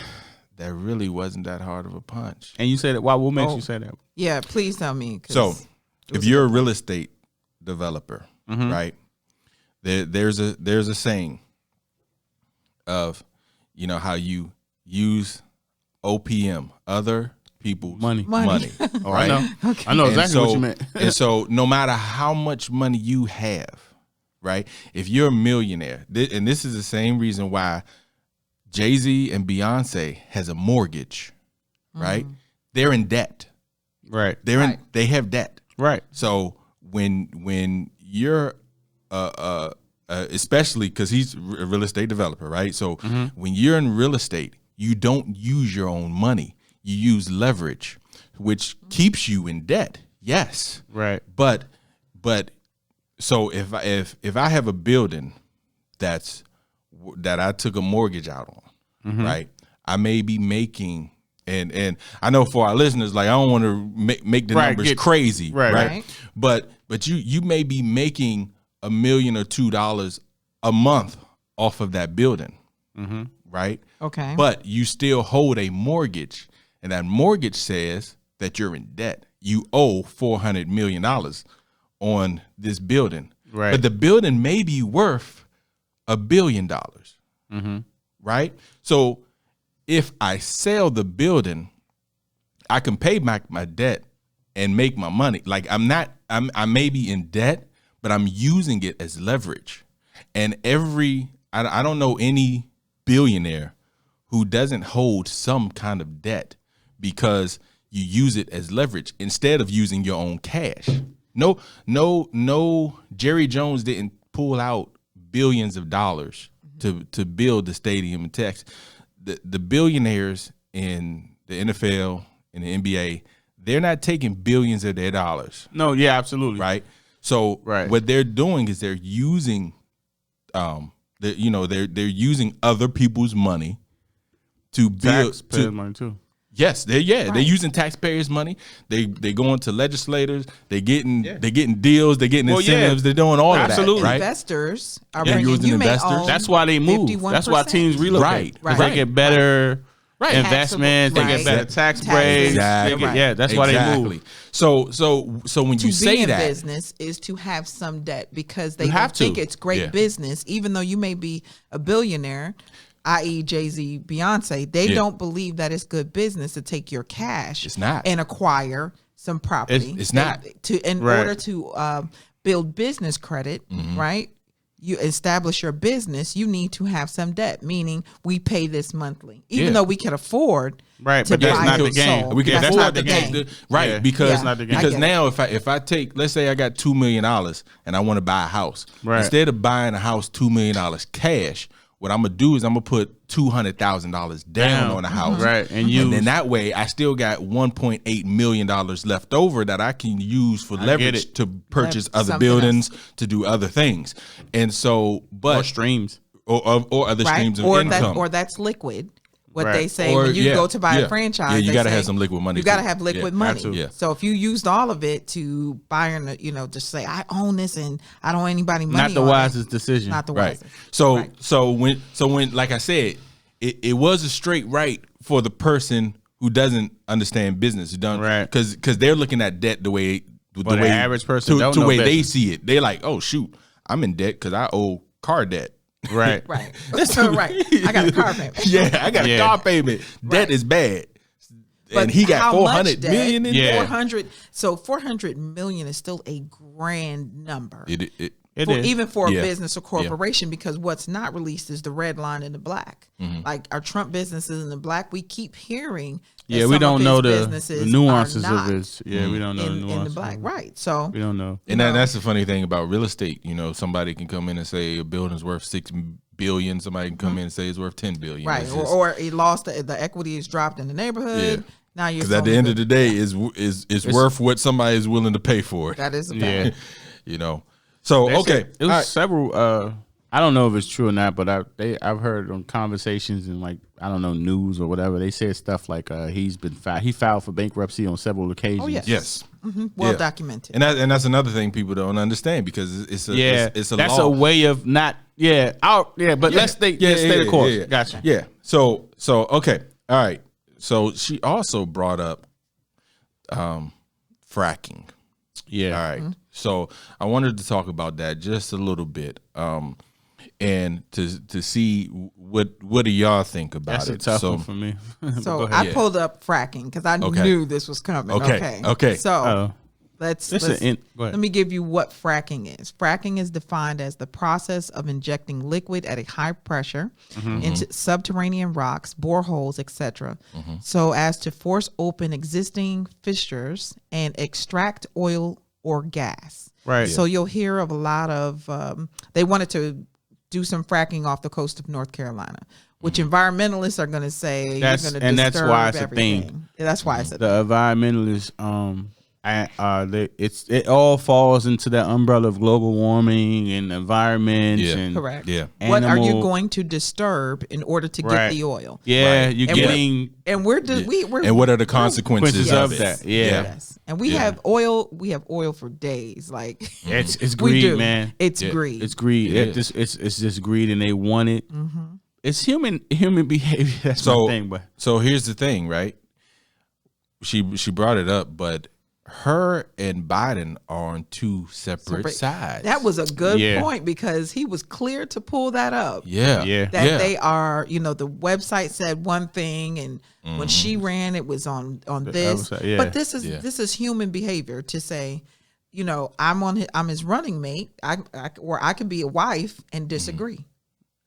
That really wasn't that hard of a punch. And you said it. Why? What makes you say that? Yeah, please tell me. So, if you're a real estate developer, right? There's a saying of, how you use OPM, other people's money. Right? I know. Okay. I know exactly what you meant. And so, no matter how much money you have, right? If you're a millionaire, and this is the same reason why Jay-Z and Beyonce has a mortgage, right? They're in debt. Right. They have debt. Right. So when you're especially because he's a real estate developer, right? So when you're in real estate, you don't use your own money. you use leverage, which keeps you in debt. Yes. Right. But so if I have a building that I took a mortgage out on, right? I may be making, and I know for our listeners, like I don't want to make the numbers crazy, right? But you may be making $1 million or $2 million a month off of that building, right? Okay. But you still hold a mortgage, and that mortgage says that you're in debt. You owe $400 million on this building, right? But the building may be worth $1 billion, right? So if I sell the building, I can pay back my debt and make my money. Like I may be in debt, but I'm using it as leverage. And I don't know any billionaire who doesn't hold some kind of debt because you use it as leverage instead of using your own cash. No, Jerry Jones didn't pull out billions of dollars to build the stadium in Texas. The billionaires in the NFL and the NBA, they're not taking billions of their dollars. No, yeah, absolutely. Right. So what they're doing is they're using they're using other people's money to build taxpayer money too. Yes, they're using taxpayers' money. They going to legislators. They're getting deals. They're getting incentives. They're doing all of that. Right? Investors are bringing using investors. Own That's why they move. 51%. That's why teams relocate. Right. They get better investments. They get better tax breaks. Exactly. Yeah, that's why they move. So when you say that, business is to have some debt because they don't think it's great business, even though you may be a billionaire. I.e. Jay-Z, Beyonce, they don't believe that it's good business to take your cash and acquire some property. It's not. In order to build business credit, right? You establish your business, you need to have some debt, meaning we pay this monthly. Even though we can afford to but buy that's not the game. We can that's afford not the game. Because now if I take, let's say I got $2 million and I want to buy a house. Right. Instead of buying a house $2 million cash, what I'm gonna do is I'm gonna put $200,000 down on a house, right? And then that way I still got $1.8 million left over that I can use for leverage to purchase other buildings, to do other things, and so or streams or other streams of income, or that's liquid. What they say when you go to buy a franchise, you got to have some liquid money. You got to have liquid money. Absolutely. So if you used all of it to buy, just say I own this and I don't owe anybody money. Not the wisest decision. Not the wisest. So when like I said, it was a straight right for the person who doesn't understand business, because they're looking at debt the way the average person the way they see it. They're like, oh shoot, I'm in debt because I owe car debt. Right. Right. Right. I got a car payment. I got a car payment. Debt is bad. But and he got 400 million in there. 400. So 400 million is still a grand number. It is. Even for a business or corporation, because what's not released is the red line in the black. Like our Trump businesses in the black, we keep hearing. Yeah, we don't know the nuances of this. Yeah, we don't know the nuances in the black, right? So we don't know. And that's the funny thing about real estate. Somebody can come in and say a building's worth $6 billion. Somebody can come in and say it's worth $10 billion. Right, or it lost the equity is dropped in the neighborhood. Yeah. Now you're because at the end of the day, it's worth what somebody is willing to pay for it. That is a fact. So it was several. I don't know if it's true or not, but I've heard on conversations and news or whatever. They said stuff like he filed for bankruptcy on several occasions. Oh yes. Well documented. And that's another thing people don't understand because it's a that's law. A way of not but let's stay the course. Yeah. Gotcha. Yeah. So okay. All right. So she also brought up fracking. Yeah. All right. So I wanted to talk about that just a little bit, and to see what do y'all think about it. That's a tough one for me. So I pulled up fracking because I knew this was coming. Okay. So let me give you what fracking is. Fracking is defined as the process of injecting liquid at a high pressure into subterranean rocks, boreholes, etc., so as to force open existing fissures and extract oil or gas. Right. So you'll hear of a lot of they wanted to do some fracking off the coast of North Carolina. which environmentalists are going to say you're going to disturb that's why it's everything. a thing. That's why it's a The thing. environmentalists, it all falls into that umbrella of global warming and environment. Yeah. And Correct. Yeah. What are you animal- going to disturb in order to get the oil? Yeah, Right. you're And getting And we're we're And what are the consequences consequences of of it? that. Yeah. Yes. And we have oil. We have oil for days. Like It's we greed, do. man. It's Yeah. greed. It's greed. It It's just greed, and they want it. It's human behavior. That's So, my thing. But so here's the thing, right? She brought it up, but her and Biden are on two separate sides. That was a good Yeah. point because he was clear to pull that up. yeah, Yeah. That they are, the website said one thing, and when she ran, it was on this. website, yeah. But this is human behavior to say, I'm his running mate. Or I could be a wife and disagree.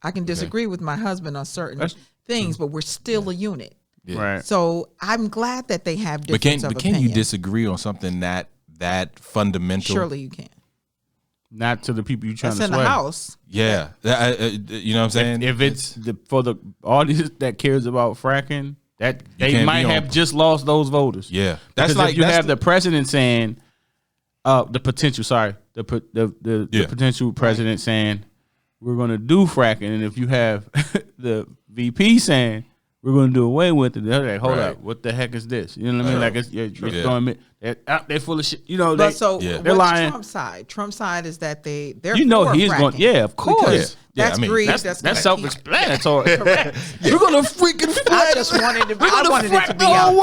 I can disagree with my husband on certain things, but we're still a unit. Yeah. right. So I'm glad that they have But difference of can you opinion. disagree on something that fundamental? Surely you can. Not to the people you trying That's to in sway. the house. Yeah, you know what I'm saying. If it's for the audience that cares about fracking, that they can't might be have on- just lost those voters. yeah, Because if you have the president saying, the potential president saying we're going to do fracking, and if you have the VP saying we're going to do away with it, they're like, hold Right. up, what the heck is this? You know what I mean? Like you're Yeah. throwing me. They're full of shit. But They're what's lying. Trump's side? Trump's side is that they're You know for he's fracking. going. Yeah, of course. Because Yeah, that's I mean, greed. That's gonna self-explanatory. keep- Correct. We're gonna freaking I just wanted to. I wanted it to be out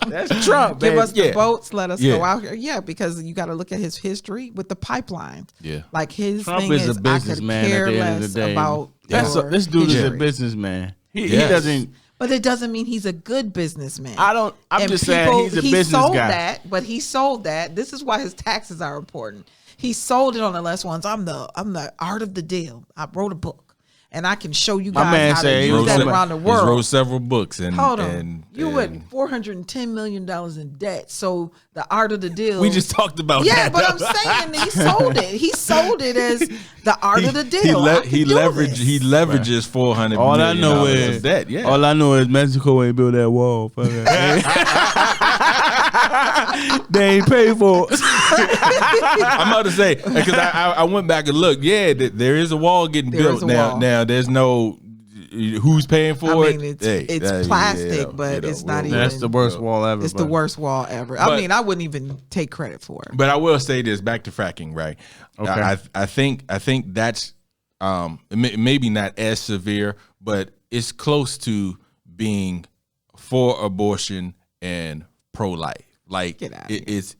there. That's Trump. Give baby. us the votes. Let us Yeah. go out here. Yeah, because you got to look at his history with the pipeline. Yeah. Like his Trump thing is a I could businessman at care the end of less the day. about. your This dude is a history. businessman. He Yes. doesn't. But it doesn't mean he's a good businessman. I'm And just saying he's a he business sold guy. that, but he sold that. This is why his taxes are important. He sold it on the last ones. I'm the art of the deal. I wrote a book, and I can show you My guys man how said to he use wrote that some- around the He's wrote world. several books and Hold on, and, you and went $410 million in debt. So the art of the deal. we just talked about Yeah, that. but I'm saying that he sold it. He sold it as the art of the deal. He leverages $400 All I million know of is that. Yeah, All I know is Mexico ain't built that wall. They ain't paid for it. I'm about to say because I went back and looked. Yeah, there is a wall getting There built is a now. wall. Now there's no who's paying for I it. mean, Hey, it's plastic, but it's not even. That's the worst wall ever. It's the but- worst wall ever. But- I mean, I wouldn't even take credit for it. But I will say this: back to fracking, right? Okay. I think that's maybe not as severe, but it's close to being for abortion and pro-life. Like Get outta here. it's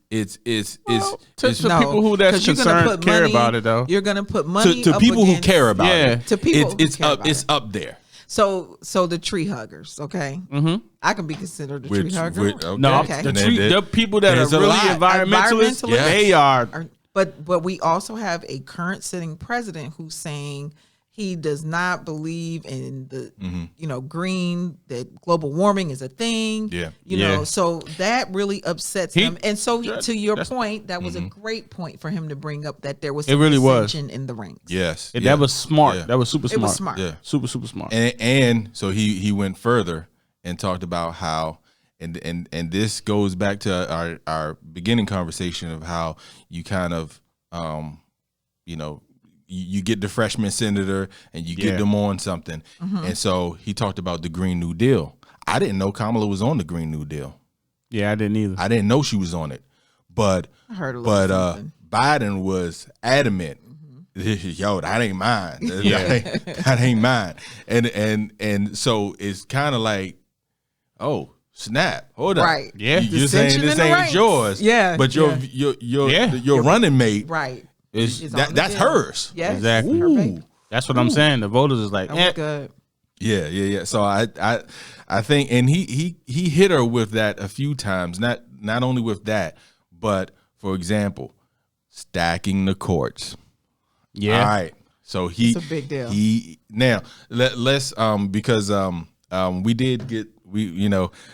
To people who that's 'cause you're gonna concerned put care money- about it though. You're gonna put money to up people who against- care about Yeah. it. To people who it's care up about it's it. up there. So the tree huggers, okay? I can be considered a tree hugger. No, Okay. the, And tree, then the people that there's are a really lot. environmentalists, Environmentalists? they are. But we also have a current sitting president who's saying he does not believe in the green, that global warming is a thing. Yeah. You know, Yeah. so that really upsets him. And so to your point, that was a great point for him to bring up that there was some really was. dissension in the ranks. Yes, And yeah. that was smart. Yeah. That was super smart. It was smart. Yeah. Super smart. And so he went further and talked about how and this goes back to our beginning conversation of how you kind of you get the freshman senator and you get them on something. And so he talked about the Green New Deal. I didn't know Kamala was on the Green New Deal. Yeah, I didn't either. I didn't know she was on it. But I heard a little something. Biden was adamant. Yo, that ain't mine. That ain't mine. And so it's kind of like, oh, snap. Hold on. Right. Yeah. You're saying Dissension this in the ain't ranks. yours. Yeah, But your running mate Right. is Is on the that's deal. hers. Yes. Exactly. Her baby. That's what I'm saying. The voters is like, That was good. Yeah. So I think, and he hit her with that a few times. Not only with that, but for example, stacking the courts. yeah. All right. So It's a big deal. Now let's because we did get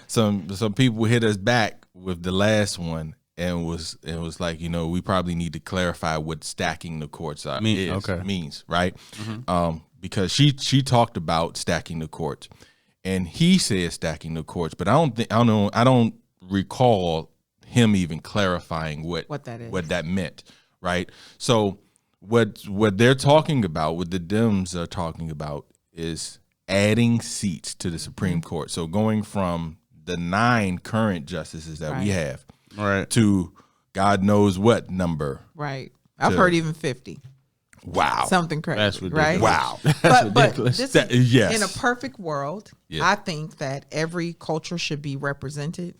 some people hit us back with the last one and was like, we probably need to clarify what stacking the courts means, right? because she talked about stacking the courts, and he said stacking the courts, but I don't recall him even clarifying what that is, what that meant, right? So what they're talking about, what the Dems are talking about, is adding seats to the Supreme Court. So going from the 9 current justices that we have, to God knows what number. Right. I've heard even 50. Wow. Something crazy. That's ridiculous. Right? Wow. That's ridiculous. But in a perfect world, I think that every culture should be represented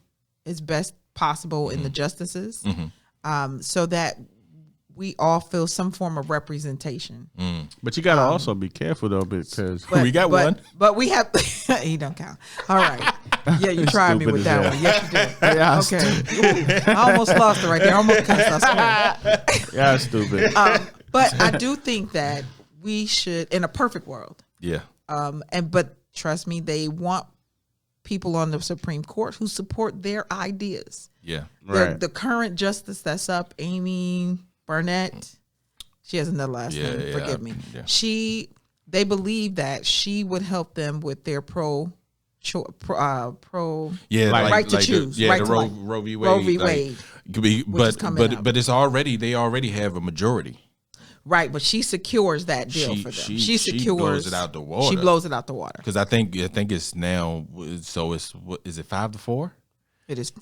as best possible in the justices, so that we all feel some form of representation. But you got to also be careful, though, because we got one. But we have, he don't count. All right. Yeah, you tried me with that one. Yes, you did. Yeah, okay. Ooh, I almost lost it right there. I almost cussed, I swear. Yeah, stupid. But I do think that we should, in a perfect world. Yeah. But trust me, they want people on the Supreme Court who support their ideas. Yeah. Right. The current justice that's up, Amy Barnett, she has another last name. Forgive me. Yeah. They believe that she would help them with their right to choose. The right to Roe v. Wade. Roe v. Wade. But it's already, they already have a majority. Right, but she secures that deal for them. She secures. She blows it out the water. She blows it out the water. Because I think it's now. So is it 5-4? It is.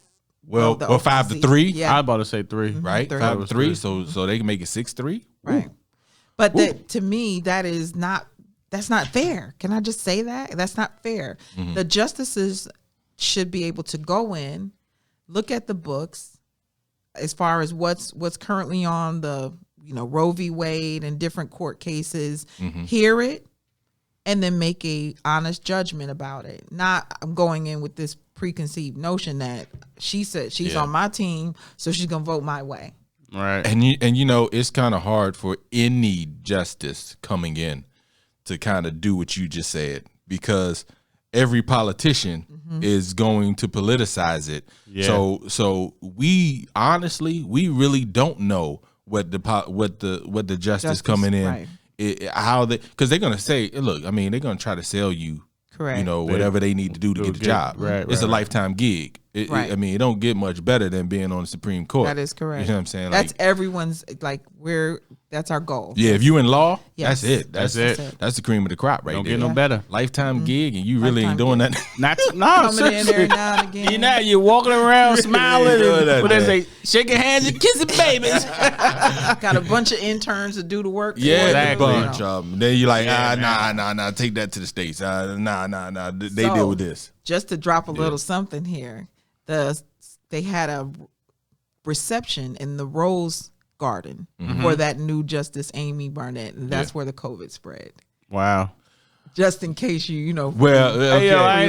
Well, 5-3. Yeah, I was about to say 3. Right, 5-3. So they can make it 6-3. Right, but to me that's not fair. Can I just say that? That's not fair. The justices should be able to go in, look at the books, as far as what's currently on the Roe v. Wade and different court cases, hear it, and then make a honest judgment about it. Not I'm going in with this preconceived notion that she said she's on my team, so she's gonna vote my way. Right. And it's kind of hard for any justice coming in to kind of do what you just said, because every politician is going to politicize it. Yeah. So we really don't know what the justice coming in, how they, because they're gonna say, look, I mean, they're gonna try to sell you, correct, whatever they need to do to get the job. It's a lifetime gig. I mean, it don't get much better than being on the Supreme Court. That is correct. You know what I'm saying? That's everyone's, that's our goal. Yeah, if you in law, yes. that's it. That's it. That's the cream of the crop right don't there. Don't get no better. Lifetime gig, and you really ain't doing that. Coming in there now and again. You're walking around smiling and what they say, shaking hands and kissing babies. Got a bunch of interns to do the work. Yeah, exactly. A bunch of them. Then you're like, nah, take that to the States. Nah. They deal with this. Just to drop a little something here, they had a reception in the Rose Garden for that new Justice Amy Barnett, and that's where the COVID spread. Wow. Just in case Well, okay.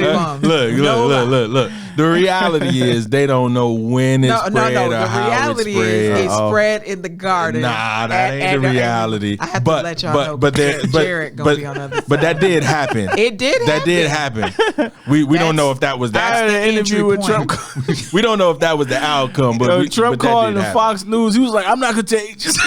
Look. The reality is they don't know when it spread or how it spread. The reality is it spread in the garden. Nah, that ain't the reality. I have to let y'all know. Jared gonna be on the other side. But that did happen. It did. That did happen. We don't know if that was the interview with Trump. We don't know if that was the outcome. But Trump called the Fox News. He was like, "I'm not contagious."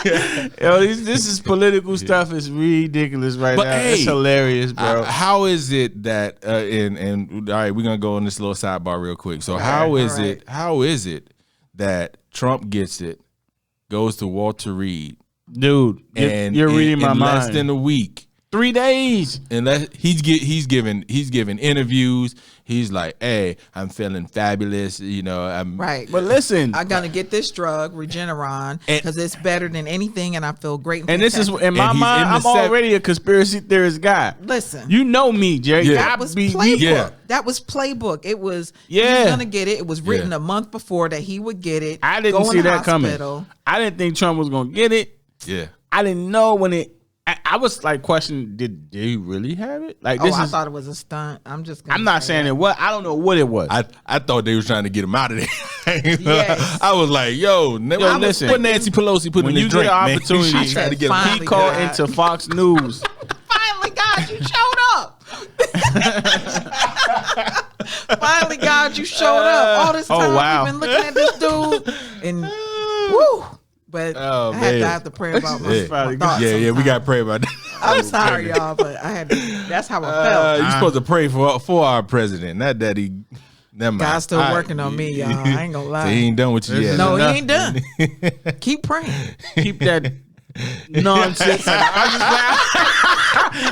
This is political stuff. It's ridiculous right now. Hey, it's hilarious, bro. How is it that and all right, we're gonna go on this little sidebar real quick. So how is it that Trump gets it, goes to Walter Reed, dude, and you're reading my mind. Less than a week, 3 days, and he's giving interviews. He's like, "Hey, I'm feeling fabulous," I'm right. But listen, I'm gonna get this drug Regeneron because it's better than anything, and I feel great. And this is in my mind. I'm already a conspiracy theorist guy. Listen, you know me, Jerry. Yeah. That was playbook. Yeah. That was playbook. It was he was gonna get it. It was written a month before that he would get it. I didn't see that coming. I didn't think Trump was gonna get it. Yeah, I didn't know when it. I was like questioning, did he really have it? Like this I thought it was a stunt. I'm not saying it was. I don't know what it was. I thought they was trying to get him out of there. Yes. I was like, listen. What Nancy Pelosi put in his drink, man. When you get an opportunity, trying to get him. He called into Fox News. Finally, God, you showed up. Finally, God, you showed up. All this time we've been looking at this dude, and woo. But I had to have to pray about my thoughts. Yeah, we got to pray about that. I'm sorry, y'all, but I had to, that's how I felt. You're supposed to pray for our president, not that he. God's still working on me, y'all. I ain't gonna lie. So he ain't done with you yet. No, he ain't done. Keep praying. Keep that nonsense.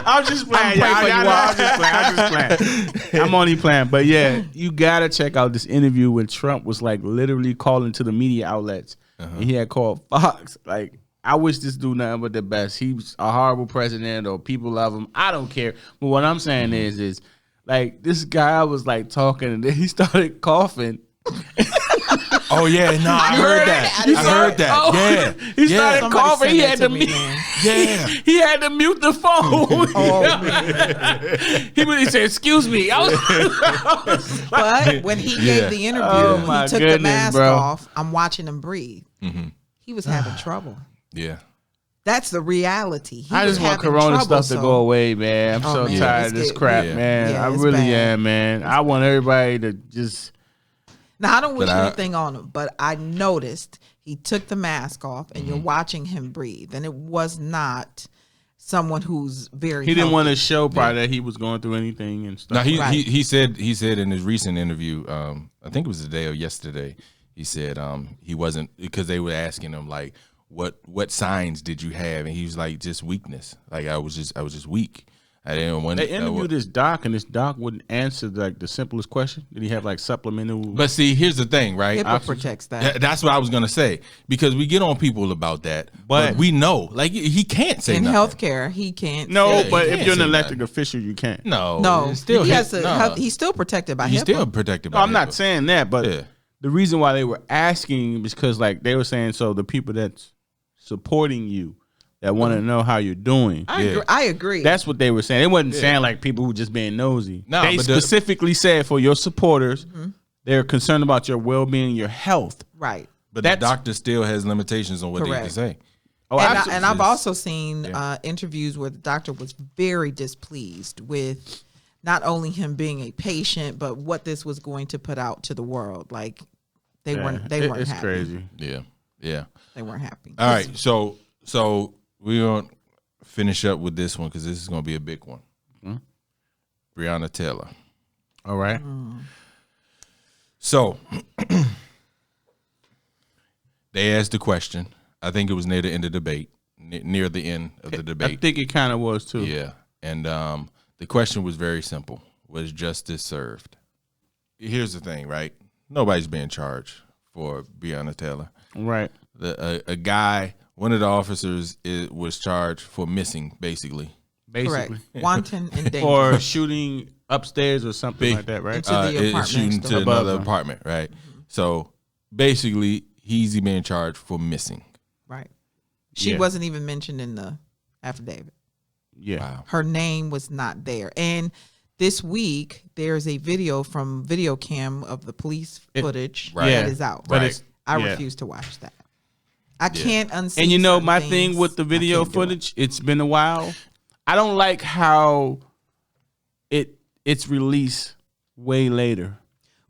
I'm just playing. I'm just playing. I'm only playing. But yeah, you gotta check out this interview when Trump was like literally calling to the media outlets, and he had called Fox. Like, I wish this dude nothing but the best. He's a horrible president, or people love him. I don't care. But what I'm saying is like, this guy was like talking, and then he started coughing. Oh yeah, no, I heard that. I heard that. Oh, yeah, he started coughing. He had to mute. Yeah, he had to mute the phone. He said, "Excuse me." But when he gave the interview, he took the mask off. I'm watching him breathe. He was having trouble. Yeah. That's the reality. I just want Corona stuff to go away, man. I'm so tired of this crap, man. I really am, man. I want everybody to just. Now, I don't wish anything on him, but I noticed he took the mask off, and you're watching him breathe, and it was not someone who's very. He didn't want to show probably that he was going through anything and stuff. No, he said in his recent interview, I think it was today or yesterday, he said he wasn't, because they were asking him like, what signs did you have, and he was like, just weakness. Like I was just weak. I didn't want. They interviewed this doc, and this doc wouldn't answer like the simplest question. Did he have like supplemental? But see, here's the thing, right? HIPAA protects that. That's what I was gonna say, because we get on people about that, but we know, like, he can't say in nothing. healthcare. He can't. No, but if you're an elected official, you can't. No, still he's still protected by HIPAA. He's still protected by HIPAA. I'm not saying that, but the reason why they were asking is because like they were saying, so the people that's supporting you, that want to know how you're doing. I agree. That's what they were saying. They wasn't saying like people who just being nosy. No, they specifically said for your supporters, they're concerned about your well-being, your health. Right. But the doctor still has limitations on what they can say. Oh, and I've also seen interviews where the doctor was very displeased with not only him being a patient, but what this was going to put out to the world. Like they weren't happy. It's crazy. Yeah. They weren't happy. All right, so we're going to finish up with this one because this is going to be a big one. Breonna Taylor. All right. So they asked the question. I think it was near the end of the debate, near the end of the debate. I think it kind of was too. Yeah. And the question was very simple. Was justice served? Here's the thing, right? Nobody's being charged for Breonna Taylor. Right. A guy, one of the officers was charged for missing, basically. Correct. Wanton and dangerous. For shooting upstairs or something like that, right? Into the apartment. Shooting to another apartment, right? So basically, he's being charged for missing. Right. She wasn't even mentioned in the affidavit. Yeah. Wow. Her name was not there. And this week, there's a video from video cam of the police footage that is out. But I refuse to watch that. I can't unsee. And you know, my thing with the video footage, it's been a while. I don't like how it's released way later.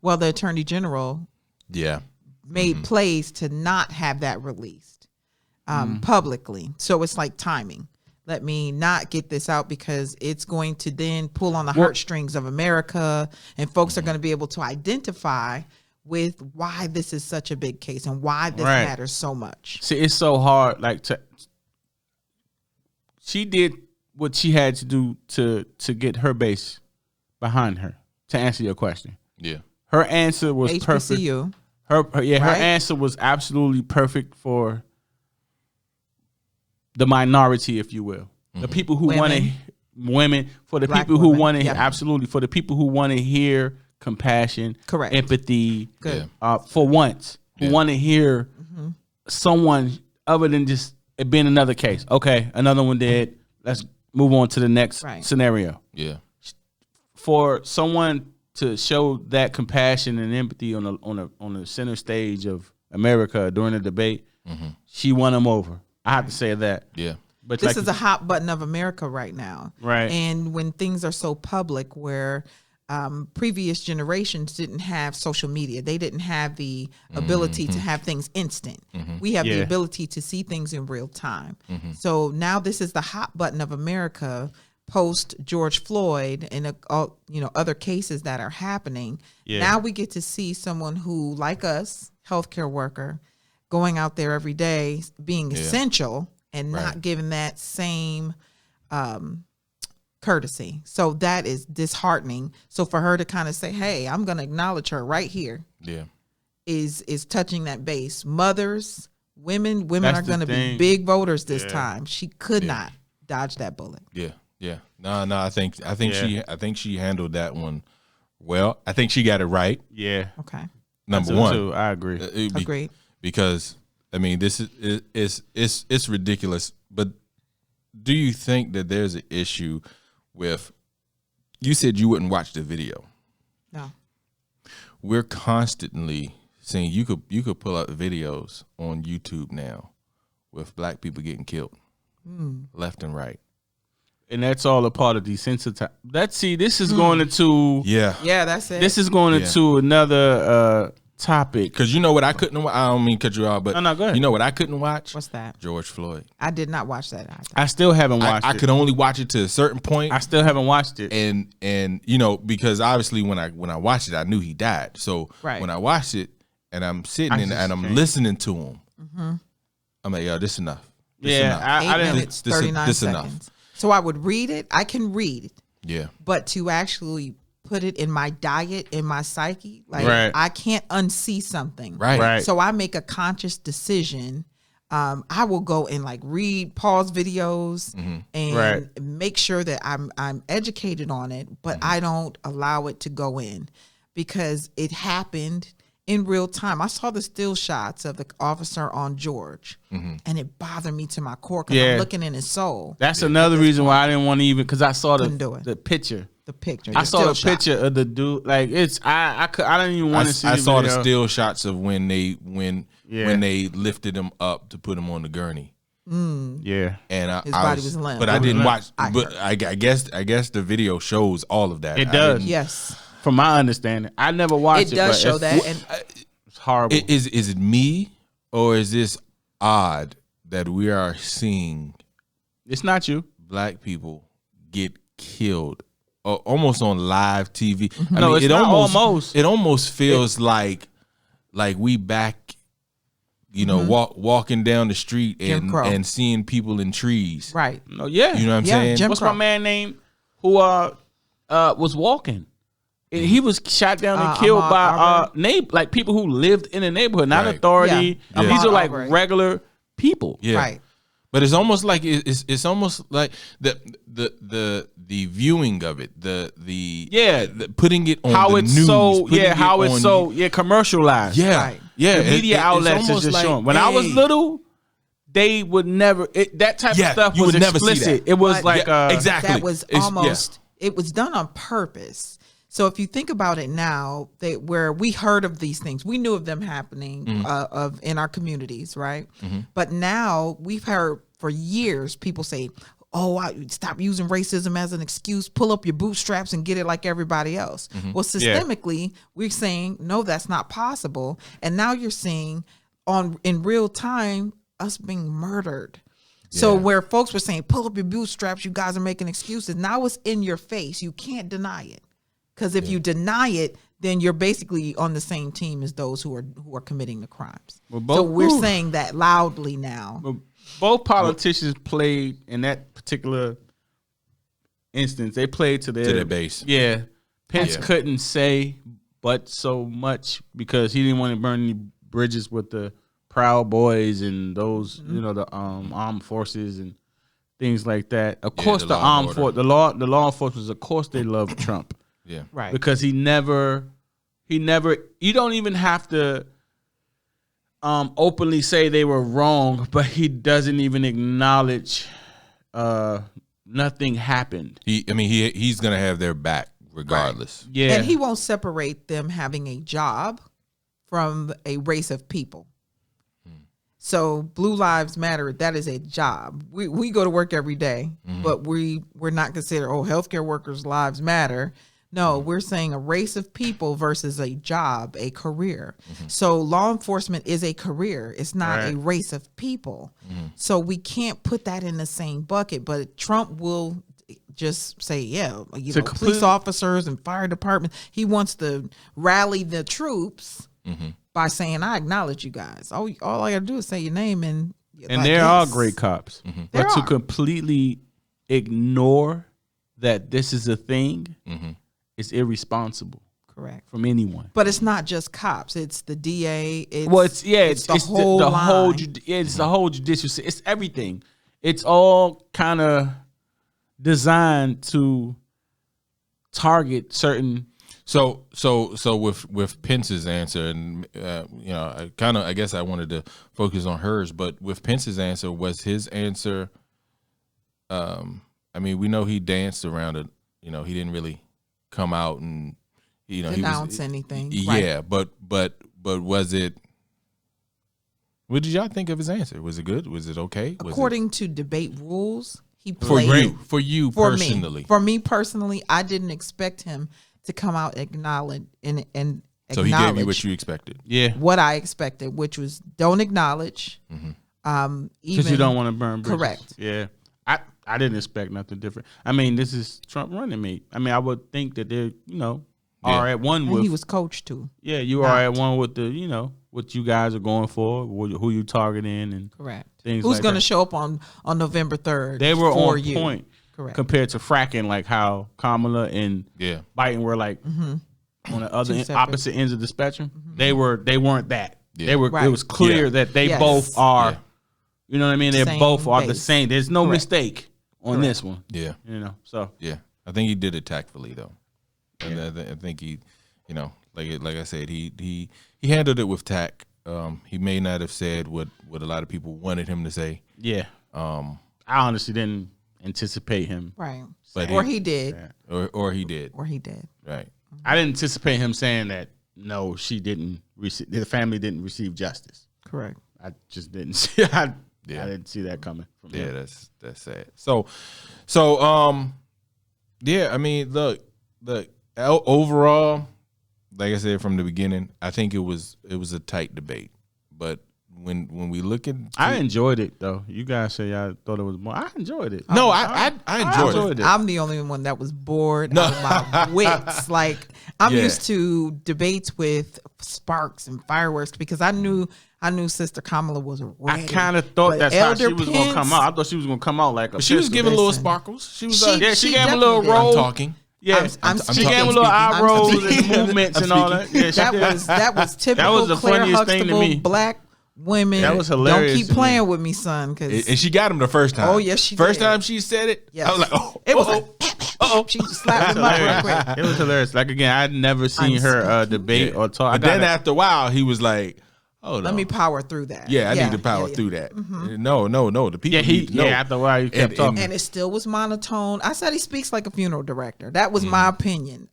Well, the Attorney General made plays to not have that released publicly. So it's like timing. Let me not get this out because it's going to then pull on the heartstrings of America, and folks are going to be able to identify with why this is such a big case and why this matters so much. See, it's so hard. Like, she did what she had to do to get her base behind her. To answer your question, her answer was HBCU. perfect. Her answer was absolutely perfect for the minority, if you will, the people who want to women, for the Black people who women. want to absolutely for the people who want to hear compassion, empathy, for once, who want to hear someone other than just it being another case. Okay, another one dead. Let's move on to the next scenario. Yeah, for someone to show that compassion and empathy on the center stage of America during the debate, she won them over. I have to say that. Yeah. But this is a hot button of America right now. Right. And when things are so public where previous generations didn't have social media. They didn't have the ability to have things instant. We have the ability to see things in real time. So now this is the hot button of America post George Floyd and other cases that are happening. Now we get to see someone who, like us, healthcare worker, going out there every day, being essential and not giving that same courtesy. So that is disheartening. So for her to kind of say, hey, I'm going to acknowledge her right here, is touching that base. Mothers, women That's are going to be big voters this time. She could not dodge that bullet. Yeah. No, I think she handled that one well. I think she got it right. Yeah. Okay. Number one. Too. I agree. Agreed. Because I mean, this it's ridiculous. But do you think that there's an issue with? You said you wouldn't watch the video. No. We're constantly seeing you could pull up videos on YouTube now with black people getting killed left and right. And that's all a part of desensitizing. This is going into that's it. This is going into another topic. Because you know what I couldn't. I don't mean cut you off, but no, go ahead. You know what I couldn't watch? What's that? George Floyd. I did not watch that either. I still haven't watched it. I could only watch it to a certain point. I still haven't watched it. And because obviously when I watched it, I knew he died. So when I watched it and I'm sitting and I'm listening to him, I'm like, yo, this enough. This enough. 8 minutes, 39 seconds. Enough. So I would read it. I can read it. Yeah. But to actually put it in my diet, in my psyche, like I can't unsee something. Right. So I make a conscious decision. I will go and read pause videos and make sure that I'm educated on it, but I don't allow it to go in because it happened in real time. I saw the still shots of the officer on George, and it bothered me to my core because I'm looking in his soul. That's another reason why I didn't want to even, because I saw the picture. The picture. I saw the picture of the dude. Like it's, I didn't even want to see. I saw video. the still shots of when they lifted him up to put him on the gurney. Yeah, and his body was limp. But I didn't watch. But I guess the video shows all of that. It does. Yes. From my understanding, I never watched it. It does show that, and it's horrible. Is it me, or is this odd that we are seeing? It's not you. Black people get killed, almost on live TV. No, it's not almost. It almost feels like we back. Walking down the street and seeing people in trees. Right. No, yeah. You know what I'm saying? What's my man name who was walking? He was shot down and killed by people who lived in the neighborhood, not authority. Yeah. These are regular people. Yeah. Right. But it's almost like it's almost like the viewing of it, the putting it on how the it's news, how it's so commercialized. Yeah. Right. Yeah. The media outlets is just showing. When I was little, they would never that type of stuff was explicit. It was exactly. That was almost it was done on purpose. So if you think about it now, where we heard of these things, we knew of them happening in our communities, right? But now we've heard for years people say, stop using racism as an excuse, pull up your bootstraps and get it like everybody else. Well, systemically, we're saying, no, that's not possible. And now you're seeing in real time us being murdered. So where folks were saying, pull up your bootstraps, you guys are making excuses. Now it's in your face. You can't deny it. Because if you deny it, then you're basically on the same team as those who are committing the crimes. So we're saying that loudly now. Well, both politicians played in that particular instance. They played to their base. Yeah. Pence couldn't say but so much because he didn't want to burn any bridges with the Proud Boys and those, the armed forces and things like that. Of course, the law enforcement, of course, they love Trump. Yeah. Right. Because he never you don't even have to openly say they were wrong, but he doesn't even acknowledge nothing happened. He's gonna have their back regardless. Right. Yeah. And he won't separate them having a job from a race of people. So Blue Lives Matter, that is a job. We go to work every day, but we're not considered, healthcare workers' lives matter. No, we're saying a race of people versus a job, a career. So law enforcement is a career. It's not a race of people. So we can't put that in the same bucket. But Trump will just say, police officers and fire department. He wants to rally the troops by saying, I acknowledge you guys. All I got to do is say your name. And there are great cops. But to completely ignore that this is a thing, it's irresponsible. Correct. From anyone. But it's not just cops. It's the DA. It's the whole judicial system. It's everything. It's all kind of designed to target certain. So with Pence's answer, and I guess I wanted to focus on hers, but with Pence's answer, was his answer? We know he danced around it. He didn't really come out and denounce anything. Yeah, right. but was it? What did y'all think of his answer? Was it good? Was it okay? According to debate rules, he played for you personally. For me personally, I didn't expect him to come out and acknowledge. So he gave you what you expected. Yeah, what I expected, which was don't acknowledge. Because you don't want to burn bridges. Correct. Yeah. I didn't expect nothing different. This is Trump running mate. I would think that they're, are at one with. And he was coached too. Yeah, you are at one with the, what you guys are going for, who you targeting, and correct. Things Who's like going that. to show up on November 3rd? They were on point. Correct. Compared to fracking, like how Kamala and Biden were like on the other opposite ends of the spectrum. They weren't that. Yeah. They were. Right. It was clear that they both are. Yeah. You know what I mean? They both are the same. There's no mistake on this one. Yeah. So. Yeah. I think he did it tactfully though. And I think he, like I said, he handled it with tact. He may not have said what a lot of people wanted him to say. Yeah. I honestly didn't anticipate him. Right. But he did. Or he did. Or he did. Right. I didn't anticipate him saying that. No, she didn't receive. The family didn't receive justice. Correct. I just didn't see. I didn't see that coming from him. That's sad. So, look, overall, like I said from the beginning, I think it was a tight debate. But when we look at, I enjoyed it though. You guys say y'all thought it was more. I enjoyed it. No, I enjoyed it. I'm the only one that was bored out of my wits. Like I'm used to debates with sparks and fireworks because I knew Sister Kamala was ready. I kind of thought that's how she was going to come out. I thought she was going to come out like a. She was giving little sparkles. She was. She gave him a little roll. I'm talking. Yeah, she gave him a little eye rolls and movements and all that. Yeah, that was typical. That was the Claire funniest thing to me. Black women. That was hilarious. Don't keep playing with me, son. And she got him the first time. Oh yes, she first did. time she said it. Yes. I was like, oh, it was like, she just slapped him up real quick. It was hilarious. Like again, I'd never seen her debate or talk. But then after a while, he was like, oh, no. Let me power through that. Yeah, I need to power through that. No, the people need to know. After a while, he kept talking. And it still was monotone. I said he speaks like a funeral director. That was my opinion.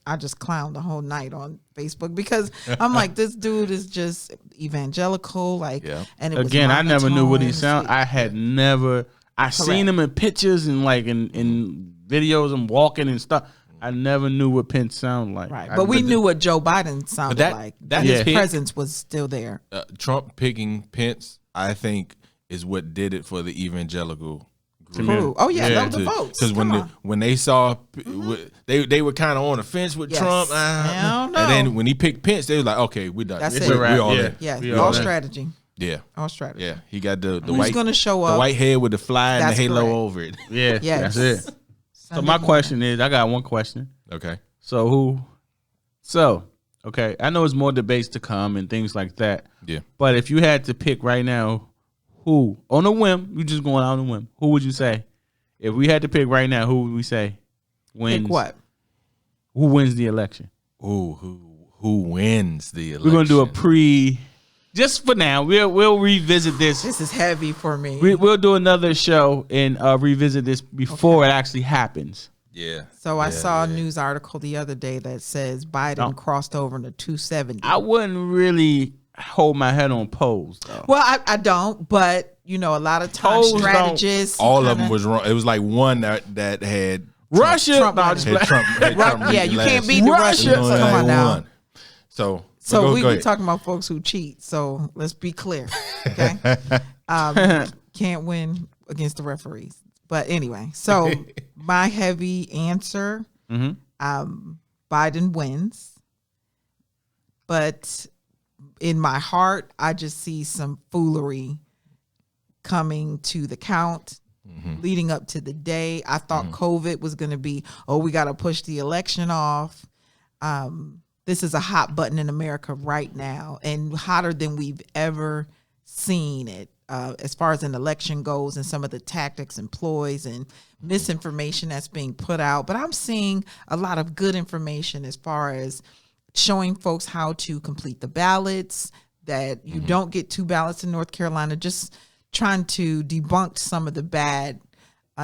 I just clowned the whole night on Facebook because I'm like, this dude is just evangelical. Like, and it was again, I never knew what he sounded. I Correct. seen him in pictures and like in videos and walking and stuff. I never knew what Pence sounded like. Right, but we knew what Joe Biden sounded like. That his presence was still there. Trump picking Pence, I think, is what did it for the evangelical group. True. Oh yeah, that was the votes. Because when they saw, they were kind of on the fence with Trump. And then when he picked Pence, they were like, okay, we're done. That's it. We're all there. Yeah, all strategy. Yeah, all strategy. Yeah, he got the Who's white. Going to show up? The white head with the fly and the halo correct. over it. Yeah, yes. That's it. So my question is, I got one question. Okay. Okay, I know there's more debates to come and things like that. Yeah. But if you had to pick right now, who on a whim, you just going out on a whim, who would you say? If we had to pick right now, who would we say wins? Pick what? Who wins the election? Ooh, who wins the election? We're gonna do a just for now. We'll revisit this. This is heavy for me. We'll do another show and revisit this before it actually happens. Yeah. So I saw a news article the other day that says Biden crossed over into 270. I wouldn't really hold my head on polls, though. Well, I don't, but a lot of times strategists. All of them was wrong. It was like one that had Russia. Trump No, won. just Yeah, you can't beat the Russians. Russia. Come on now. So we talking about folks who cheat. So let's be clear, okay? Can't win against the referees. But anyway, so my heavy answer, Biden wins. But in my heart, I just see some foolery coming to the count. Leading up to the day, I thought COVID was going to be, we got to push the election off. This is a hot button in America right now, and hotter than we've ever seen it as far as an election goes, and some of the tactics employs and misinformation that's being put out. But I'm seeing a lot of good information as far as showing folks how to complete the ballots, that you don't get 2 ballots in North Carolina, just trying to debunk some of the bad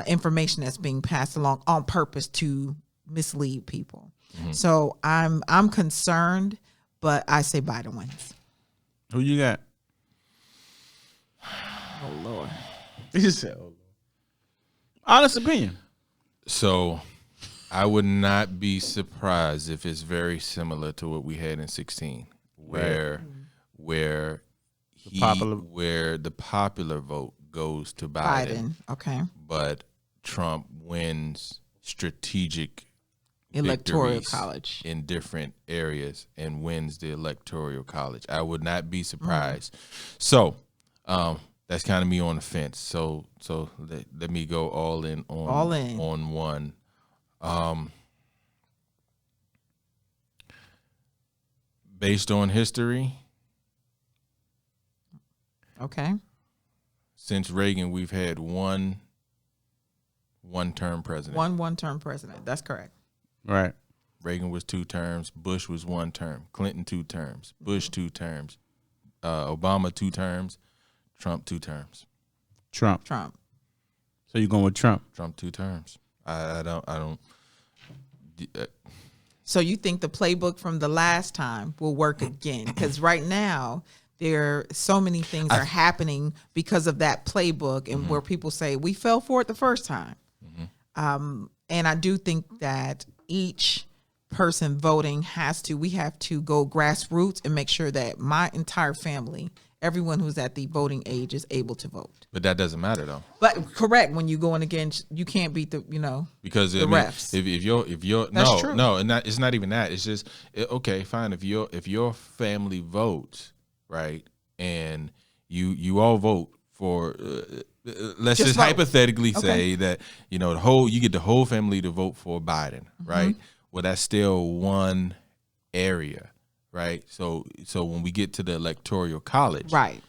information that's being passed along on purpose to mislead people. So I'm concerned, but I say Biden wins. Who you got? Oh Lord. He just said, "Oh Lord." Honest opinion. So I would not be surprised if it's very similar to what we had in 2016, where the popular vote goes to Biden. Okay. But Trump wins strategic Electoral victories college in different areas and wins the electoral college. I would not be surprised. So that's kind of me on the fence. So let me go all in on one. Based on history, okay, since Reagan, we've had one one-term president. One-term president. That's correct. Right. Reagan was 2 terms. Bush was 1 term. Clinton 2 terms. Bush 2 terms. Obama 2 terms. Trump 2 terms. Trump. So you're going with Trump? Trump 2 terms. I don't. So you think the playbook from the last time will work again? Because right now there so many things are happening because of that playbook, and where people say we fell for it the first time. And I do think that each person voting we have to go grassroots and make sure that my entire family, everyone who's at the voting age, is able to vote. But that doesn't matter though. But correct, when you going against, you can't beat the because the refs. If you're That's true. No, and it's not even that. It's just okay, fine. If your family votes, right, and you all vote for. Let's just hypothetically say that you get the whole family to vote for Biden, right? Well, that's still one area, right? So when we get to the electoral college, right,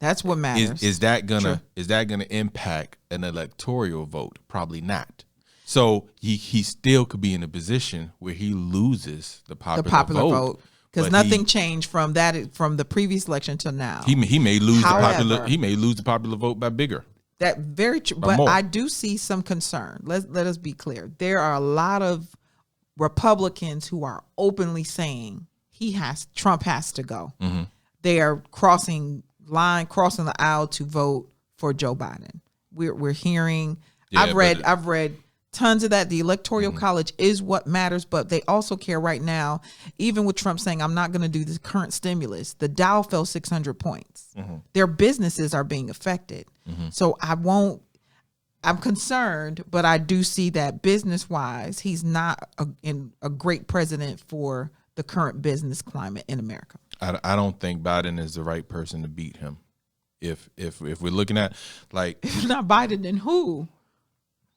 that's what matters. Is that gonna impact an electoral vote? Probably not. So he still could be in a position where he loses the popular vote. Because nothing changed from the previous election to now. He may lose the popular vote by bigger. That very true. But I do see some concern. Let us be clear. There are a lot of Republicans who are openly saying Trump has to go. They are crossing the aisle to vote for Joe Biden. We're hearing. Yeah, I've read tons of that. The electoral college is what matters, but they also care right now, even with Trump saying, I'm not going to do this current stimulus. The Dow fell 600 points. Their businesses are being affected. So I'm concerned, but I do see that business wise, he's not a great president for the current business climate in America. I don't think Biden is the right person to beat him. If we're looking at if not Biden, then who?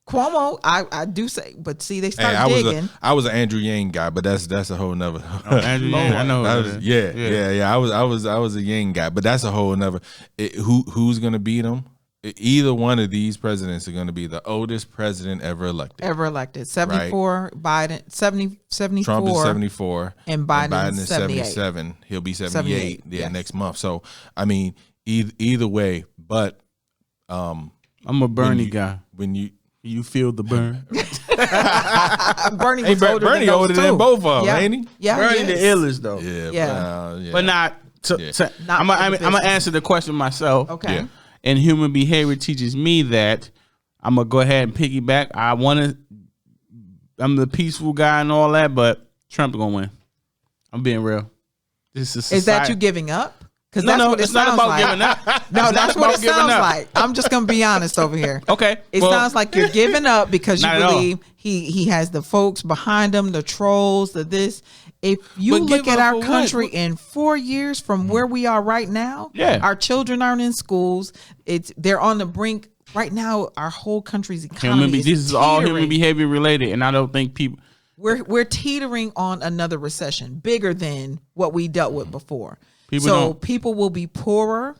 Cuomo, I do say, but see, they started digging. I was an Andrew Yang guy, but that's a whole nother. Andrew Yang, I know. Yeah. I was a Yang guy, but that's a whole nother. Who's gonna beat him? Either one of these presidents are going to be the oldest president ever elected. 74, right? Biden, 74. Trump is 74. And Biden is 77. He'll be 78 next month. So, I mean, either way, but I'm a Bernie guy. When you feel the burn. Bernie older than both of them, ain't he? Yeah, Bernie the illest, though. Yeah. But not I'm going to answer the question myself. Okay. Yeah. And human behavior teaches me that I'm going to go ahead and piggyback. I want to I'm the peaceful guy and all that, but Trump gonna win. I'm being real. Is that you giving up? Because No, that's no, what it it's not sounds about like. giving up. No, It's that's not what about it giving sounds up. like. I'm just gonna be honest over here. Okay, It well, sounds like you're giving up because you Not at all. believe he has the folks behind him, the trolls, the this. If you But look give at up our for what? country in 4 years from where we are right now, Yeah. our children aren't in schools. They're on the brink right now. Our whole country's economy this is all human teetering. behavior related, and I don't think people. We're teetering on another recession bigger than what we dealt with before. People so don't- people will be poorer.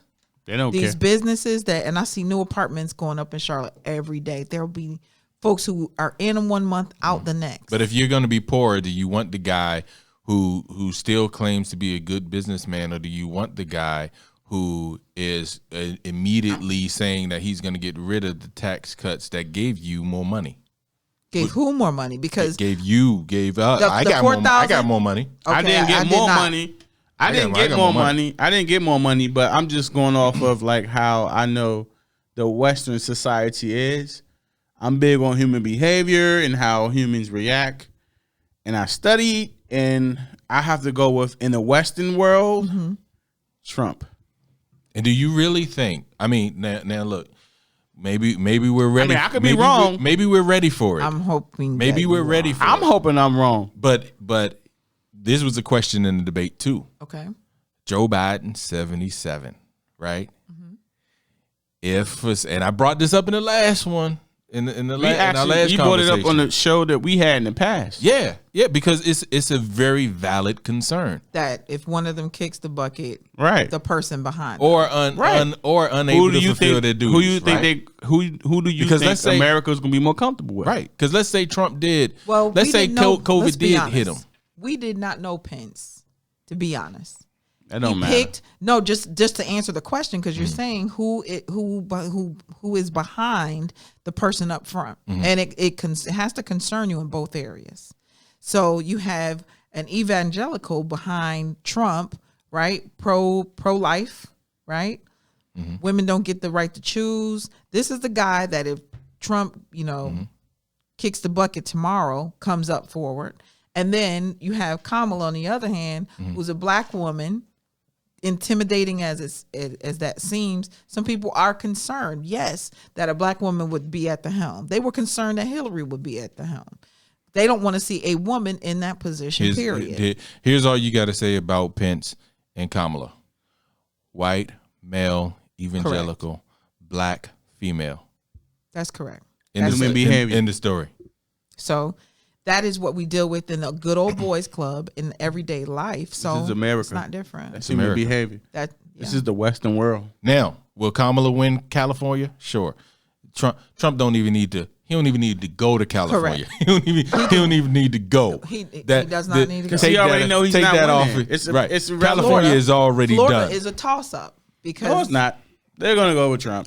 They don't These care. businesses and I see new apartments going up in Charlotte every day. There'll be folks who are in them 1 month, out the next. But if you're going to be poor, do you want the guy who still claims to be a good businessman, or do you want the guy who is immediately saying that he's going to get rid of the tax cuts that gave you more money? Gave who more money? Because Gave us. The- I the got more. I 4,000? got more money. I Okay, didn't get did more not. money. I didn't I get got more more money. I didn't get more money, but I'm just going off of like how I know the Western society is. I'm big on human behavior and how humans react. And I studied, and I have to go with, in the Western world, Trump. And do you really think? I mean, now look. Maybe we're ready. I could be wrong. Maybe we're ready for it. I'm hoping Maybe that we're you ready are. for I'm it. hoping I'm wrong. But this was a question in the debate too. Okay. Joe Biden, 77, right? Mm-hmm. And I brought this up in the last one, in our last You brought it up on conversation. the show that we had in the past. Yeah, because it's a very valid concern, That if one of them kicks the bucket, Right. the person behind or Right. or unable Who do to you fulfill think? their duties. Who you think right? who do you Because think let's say- America's gonna be more comfortable with? Right? Because let's say Trump did. Well, let's we say didn't know- COVID let's be did honest. hit him. We did not know Pence, to be honest. That don't He matter. picked just to answer the question, because you're saying who is behind the person up front, and it has to concern you in both areas. So you have an evangelical behind Trump, right? Pro life, right? Women don't get the right to choose. This is the guy that if Trump, kicks the bucket tomorrow, comes up forward. And then you have Kamala on the other hand, who's a black woman, intimidating as that seems. Some people are concerned, yes, that a black woman would be at the helm. They were concerned that Hillary would be at the helm. They don't want to see a woman in that position, period. Here's all you got to say about Pence and Kamala: white, male, evangelical, black, female. That's correct. In the, Human behavior. in the story. So that is what we deal with in a good old boys club in everyday life. So is America. it's not different. That's human America. behavior. This is the Western world. Now, will Kamala win California? Sure. Trump don't even need to. He don't even need to go to California. Correct. He don't even need to go. He does not need to go. Because he already know he's take not that winning. off. It's right. irrelevant. California is already Florida done. is a toss up because No, it's not. They're gonna go with Trump.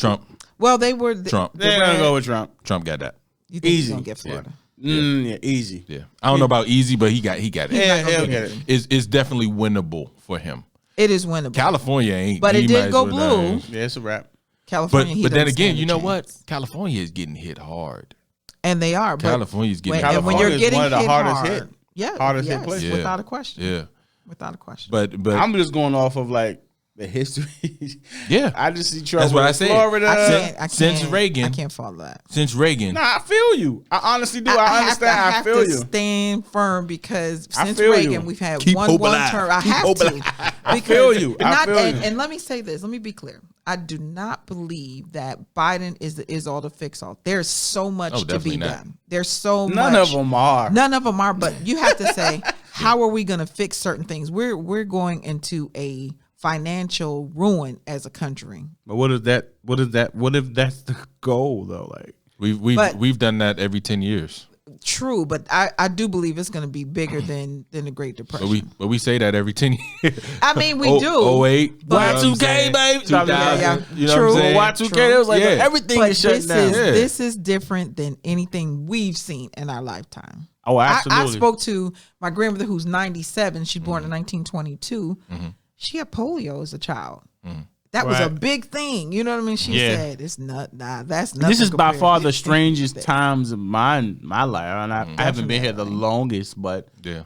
Well, they were Trump. They're gonna go with Trump. Trump got that. You think he's Easy. gonna get Florida? Yeah, easy. Yeah. I don't know about easy, but he got it. Yeah, he'll get it. It's definitely winnable for him. It is winnable. California ain't. But it he did might as go well blue. not. Yeah, it's a wrap. California, he But then doesn't again, stand you a know chance. what? California is getting hit hard. And they are. But California's getting when, hit and when hard. you're getting one of the hit hardest hard, hit. yeah, Hardest hit yes, places. Yeah. without a question. Yeah. Without a question. But I'm just going off of like the history. yeah. I just see Trump That's what with I said. Florida. I can't. since Reagan- I can't follow that. Since Reagan. Nah, I feel you. I honestly do. I understand. I I have feel to you. stand firm because I since feel Reagan, you. we've had Keep one hope alive. term. I Keep have hope to. alive. I feel you. I feel you. And let me say this. Let me be clear. I do not believe that Biden is all the fix all. There's so much to be definitely not. done. There's so much. None of them are. None of them are. But you have to say, how are we going to fix certain things? We're going into a financial ruin as a country. But what is that? What is that? What if that's the goal though? Like We've done that every 10 years. True, but I do believe it's going to be bigger than the Great Depression. But we say that every 10 years. I mean, we do. 08. But- Y2K, baby. 2000, Yeah. You know True. what I'm saying? Y2K, it was like Yeah. everything But is shut this down. is Yeah. this is different than anything we've seen in our lifetime. Oh, I absolutely. spoke to my grandmother who's 97. She's born in 1922. She had polio as a child. That was a big thing. You know what I mean? She said, "It's not. Nah, that's nothing." This is by far the to strangest times of my life, and I haven't been here the longest, but this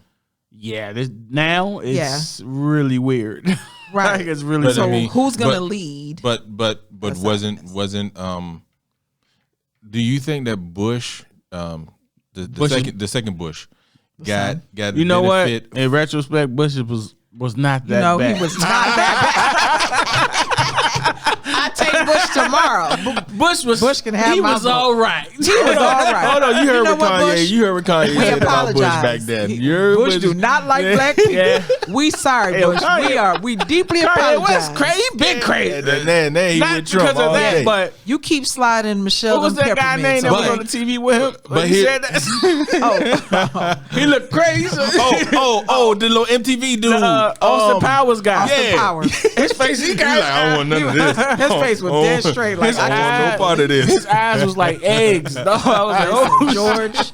now it's really weird. Right? Like, it's really so. I mean, who's gonna lead? But wasn't. Do you think that Bush, the second Bush, got you know what? benefit? In retrospect, Bush was not that bad. He was not that bad. I take Bush tomorrow. Bush can have he my was vote. all right. He was all right. Hold on, you heard what Kanye. Bush? You heard what Kanye We said about Bush apologize. back then. Bush do not like black people. Yeah. We sorry, Yo, Bush. Kanye- We deeply Kanye apologize. West crazy, big crazy. Then he Not with Trump because of all that, day. but You keep sliding Michelle. what was and that guy peppermints name that on was me. on the TV with him? But He here- said that. He looked crazy. The little MTV dude, Austin Powers guy. Austin Powers. His face, he He's like, I don't want none of this. His face was dead straight. Like I don't want no part of this. His eyes was like eggs. No, I was like, oh, George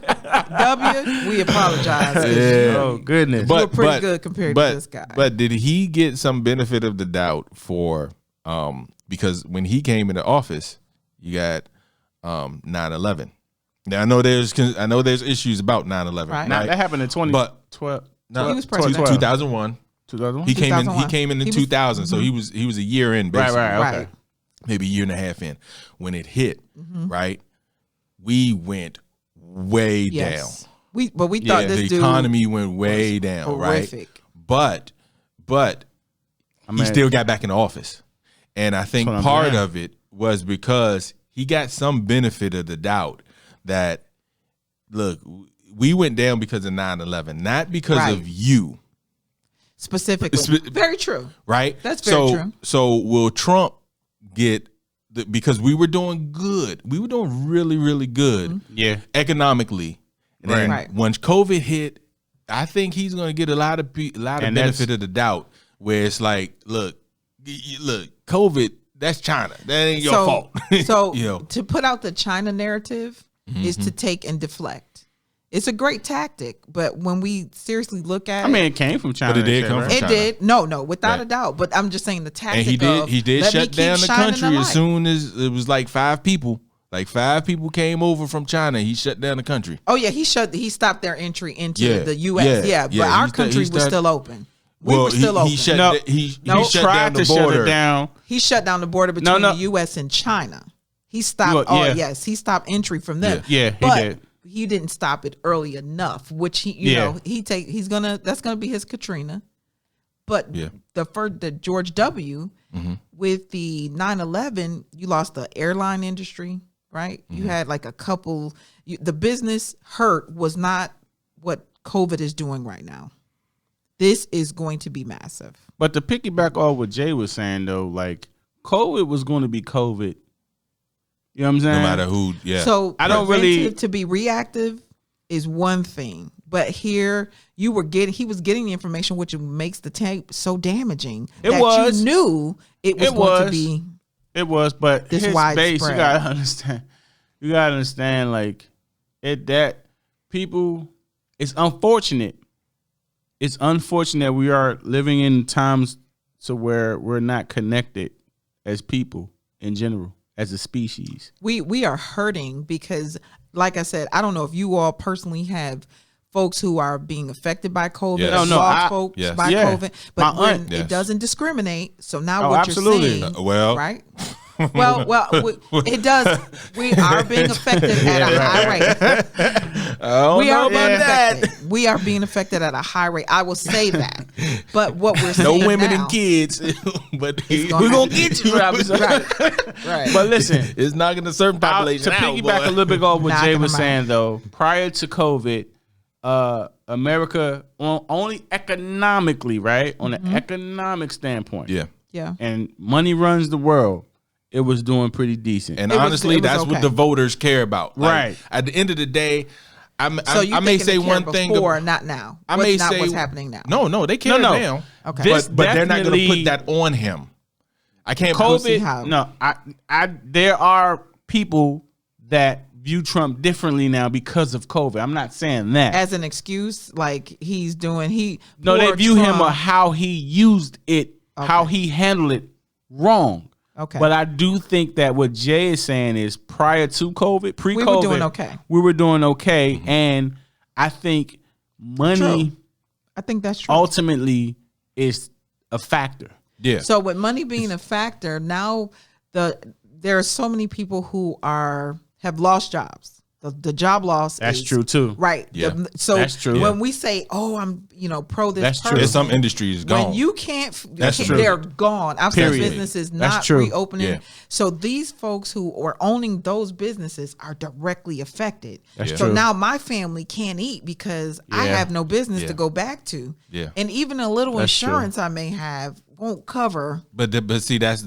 W. We apologize. Yeah. oh goodness. You were pretty good compared to this guy. But did he get some benefit of the doubt for because when he came into office, you got 9/11. Now I know there's issues about 9/11. Right. Now, that happened in 2012. No, He was president. 2001. 2001. He came in 2001. 2000, so he was a year in basically. Right. Right. Maybe a year and a half in. When it hit, right, we went way down. Yes. We thought this the dude economy went way down, horrific. right? But he still got back in the office. And I think part of it was because he got some benefit of the doubt that, look, we went down because of 9/11, not because of you. Specifically. Very true. Right? That's very true. So will Trump get because we were doing good. We were doing really, really good economically. And then once COVID hit, I think he's going to get a lot of benefit of the doubt where it's like, look, COVID, that's China. That ain't your fault. So to put out the China narrative is to take and deflect. It's a great tactic, but when we seriously look at it, it came from China. But it did come from it China. did. No, without a doubt. But I'm just saying the tactic. And he did shut down the country as soon as it was like 5 people. Like 5 people came over from China. He shut down the country. Oh yeah, he stopped their entry into the U.S. But our country was still open. We were still open. He shut down the border. Shut it down. He shut down the border between the U.S. and China. He stopped. He stopped entry from them. Yeah, but he did. He didn't stop it early enough, which that's gonna be his Katrina. But the George W. With the 9/11, you lost the airline industry, right? You had like a couple. The business hurt was not what COVID is doing right now. This is going to be massive. But to piggyback off what Jay was saying though, like COVID was going to be COVID. You know what I'm saying? No matter who, So I don't really to be reactive is one thing, but here he was getting the information, which makes the tape so damaging. You knew it was going to be. It was, but this his widespread. base, you gotta understand. You gotta understand, like people. It's unfortunate. It's unfortunate we are living in times to where we're not connected as people in general. As a species, we are hurting because, like I said, I don't know if you all personally have folks who are being affected by COVID. Yes. Folks by COVID, but my aunt, it doesn't discriminate. So now what absolutely. you're seeing, right? Well, it does. We are being affected at a high rate. We are being affected at a high rate. I will say that. But what we're seeing no women now, and kids, but we're gonna get you. right. But listen, it's knocking a certain population to out. piggyback a little bit off what Jay was them saying though. Prior to COVID, America only economically, right, on an economic standpoint, yeah, and money runs the world. It was doing pretty decent. And honestly, that's what the voters care about. Like, right. At the end of the day, I may say one thing before, not now. I may say what's happening now. No, they care now. Okay. But they're not going to put that on him. I can't. COVID. No, there are people that view Trump differently now because of COVID. I'm not saying that as an excuse, like they view him or how he used it, how he handled it wrong. Okay. But I do think that what Jay is saying is prior to COVID, pre-COVID, we were doing okay. We were doing okay. Mm-hmm. And I think money true. I think that's true. Ultimately is a factor. Yeah. So with money being a factor, now there are so many people who have lost jobs. The job loss that's true too. Right. Yeah. So that's true. When we say, "Oh, I'm pro this," that's person, true. There's some industries gone. When you can't, that's true. They're gone. I've seen businesses not reopening. Yeah. So these folks who are owning those businesses are directly affected. That's so true. now my family can't eat because I have no business to go back to. Yeah. And even a little that's insurance true. I may have won't cover. But see, that's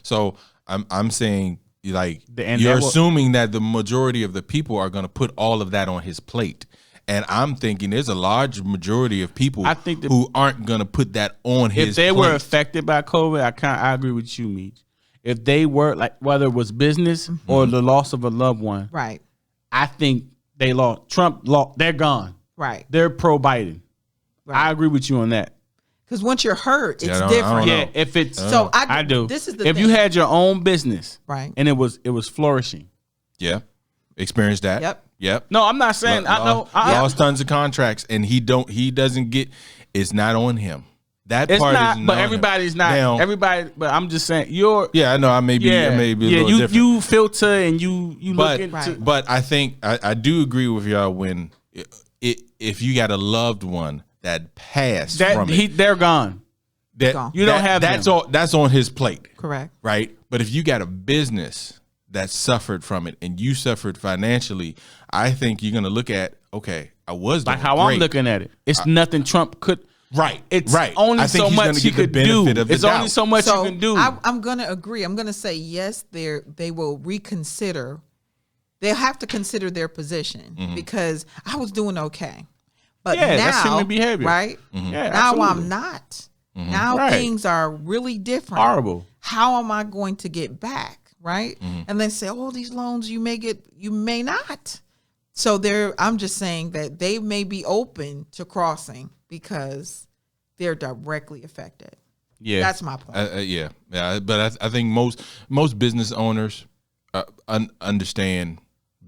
so I'm saying. Like and you're assuming that the majority of the people are going to put all of that on his plate, and I'm thinking there's a large majority of people who aren't going to put that on his. If they plate. were affected by COVID, I agree with you, Meech. If they were like whether it was business or the loss of a loved one, right? I think they lost. Trump lost. They're gone. Right. They're pro Biden. Right. I agree with you on that. Because once you're hurt, it's different. Yeah, if it's I do. This is the if thing. you had your own business, right, and it was flourishing. Yeah, experienced that. Yep. No, I'm not saying I know. Lost tons of contracts, and he doesn't get. It's not on him. That it's part not, is but everybody's not. Now, everybody, but I'm just saying you're. Yeah, I know. I may be a little different. You filter and you look into. Right. But I think I do agree with y'all when if you got a loved one that passed from it, they're gone. You don't have that's on his plate. Correct. Right? But if you got a business that suffered from it and you suffered financially, I think you're going to look at, okay, I was doing like how great. I'm looking at it. It's nothing Trump could. Right. It's right. only so much he could do. It's only so much you can do. I'm going to agree. I'm going to say, yes, they will reconsider. They'll have to consider their position because I was doing okay. But now, that's human behavior. Right? Mm-hmm. Yeah, now absolutely. I'm not. Mm-hmm. Now things are really different. Horrible. How am I going to get back? Right? Mm-hmm. And then say, oh, these loans you may not. So I'm just saying that they may be open to crossing because they're directly affected. Yeah, that's my point. Yeah. But I think most business owners understand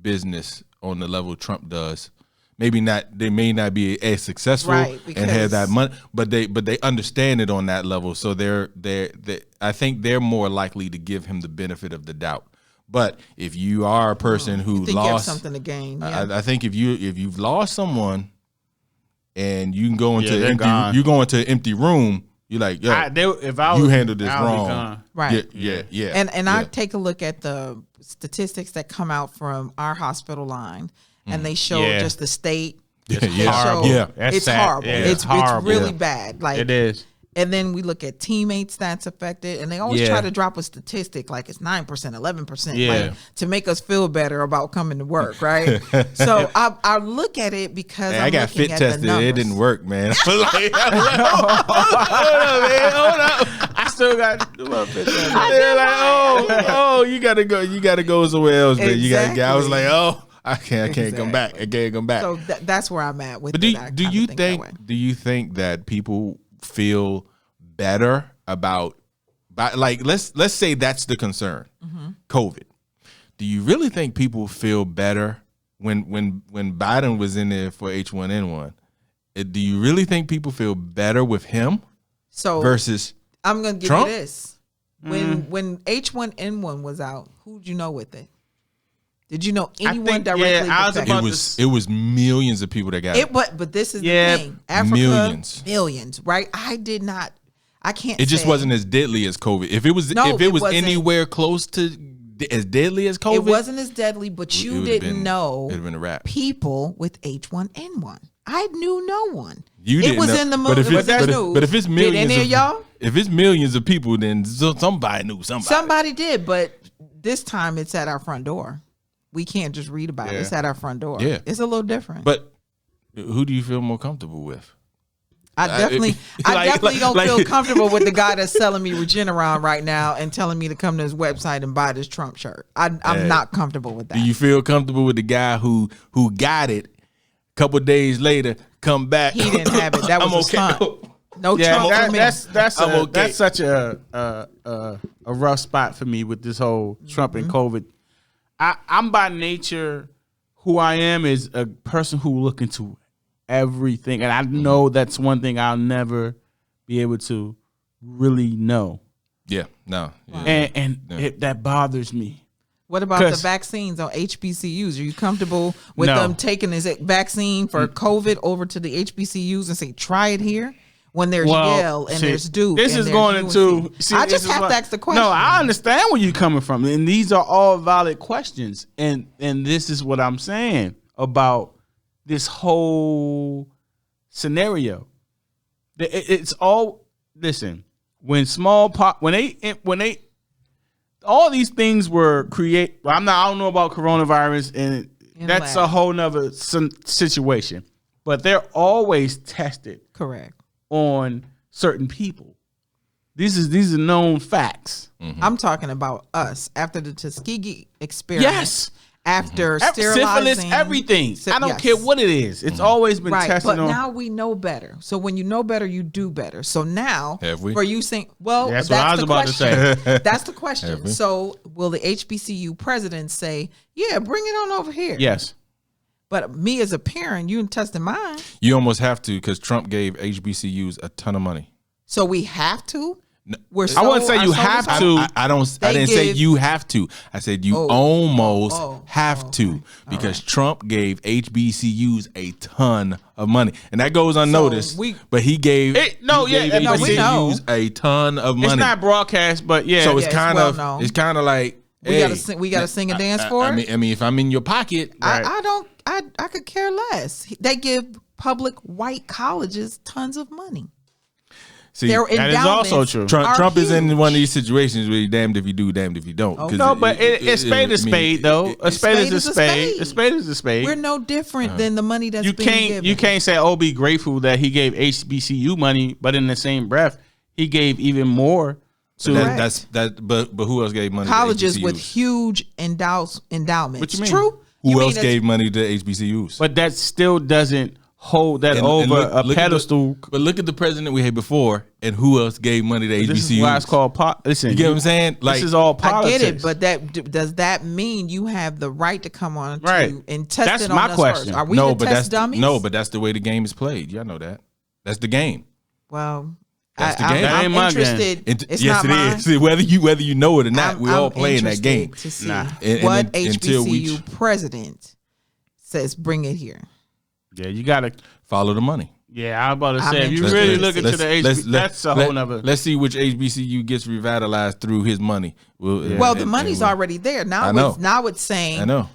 business on the level Trump does. Maybe not. They may not be as successful and have that money, but they understand it on that level. So I think they're more likely to give him the benefit of the doubt. But if you are a person who you lost, you have something to gain. Yeah. I think if you've lost someone, and you can go into an empty room, you're like, yo, you handled this wrong. Right. Yeah. And I take a look at the statistics that come out from our hospital line, and they show just the state. It's horrible. It's horrible. Yeah, it's horrible. It's really bad. Like it is. And then we look at teammates that's affected, and they always try to drop a statistic like it's 9%, 11%, like, to make us feel better about coming to work, right? So I look at it because I got fit tested. It didn't work, man. Hold up, man. I still got to do my fit test. They're like, you gotta go somewhere else, man. You gotta go. I was like, I can't come back. I can't come back. So that's where I'm at with it. But do you think that people feel better about like let's say that's the concern, COVID? Do you really think people feel better when Biden was in there for H1N1? Do you really think people feel better with him versus I'm gonna give Trump? you this. When H1N1 was out, who'd you know with it? Did you know anyone directly affected? It was millions of people that got it. But this is the thing. Africa, millions, right? I can't. It just wasn't as deadly as COVID. If it was anywhere close to as deadly as COVID, it wasn't as deadly. But you didn't know it'd have been a wrap. People with H1N1. I knew no one. It was in the movie. But if it's millions, did any of y'all? If it's millions of people, then somebody knew somebody. Somebody did, but this time it's at our front door. We can't just read about it. It's at our front door. Yeah. It's a little different. But who do you feel more comfortable with? I definitely don't feel comfortable with the guy that's selling me Regeneron right now and telling me to come to his website and buy this Trump shirt. I'm not comfortable with that. Do you feel comfortable with the guy who got it, a couple of days later, come back? He didn't have it. That was a stunt. No Trump for me. That's such a rough spot for me with this whole Trump and COVID. I'm by nature, who I am is a person who look into everything, and I know that's one thing I'll never be able to really know. Yeah, no, that bothers me. What about the vaccines on HBCUs? Are you comfortable with them taking this vaccine for COVID over to the HBCUs and say, try it here? When there's Yale and there's Duke. This is going into... I just have to ask the question. No, I understand where you're coming from. And these are all valid questions. And this is what I'm saying about this whole scenario. It's all... Listen, when they all these things were created. I don't know about coronavirus, and that's a whole nother situation. But they're always tested, correct, on certain people. These are known facts. Mm-hmm. I'm talking about us after the Tuskegee experiment. Yes. After sterilizing syphilis, everything. I don't care what it is. It's always been tested but on. Now we know better. So when you know better, you do better. So now, have we? For you saying, well, that's what I was about to say. That's the question. So will the HBCU president say, yeah, bring it on over here? Yes. But me as a parent, you testing mine. You almost have to, because Trump gave HBCUs a ton of money. So we have to? No, I wouldn't say you have to. I didn't say you have to. I said you almost have to, because Trump gave HBCUs a ton of money, and that goes unnoticed. But he gave HBCUs a ton of money. It's not broadcast, but so it's kind of like we gotta sing and dance for it. I mean, if I'm in your pocket, I could care less. They give public white colleges tons of money. See, that is also true. Trump is in one of these situations where you're damned if you do, damned if you don't. No, but it's spade is spade, though. A spade is a spade. A spade is a spade. We're no different than the money that's being given. You can't say, be grateful that he gave HBCU money, but in the same breath, he gave even more to But who else gave money? Colleges to HBCUs? with huge endowments. What you mean? True. Who else gave money to HBCUs? But that still doesn't hold that over a pedestal. But look at the president we had before, and who else gave money to HBCUs? This is why it's called listen, you get what I'm saying? Like, this is all politics. I get it, but does that mean you have the right to come on and test that's it on my us question. First? Are we the test dummies? No, but that's the way the game is played. Y'all know that. That's the game. Well, that's the game. I'm interested. Yes, it is. Whether you know it or not, we're all playing that game. To see what HBCU president says, bring it here. Yeah, you gotta follow the money. Yeah, I'm about to say, if you really look into the HBCU, that's a whole nother. Let's see which HBCU gets revitalized through his money. Well, the money's already there. Now it's saying, I know.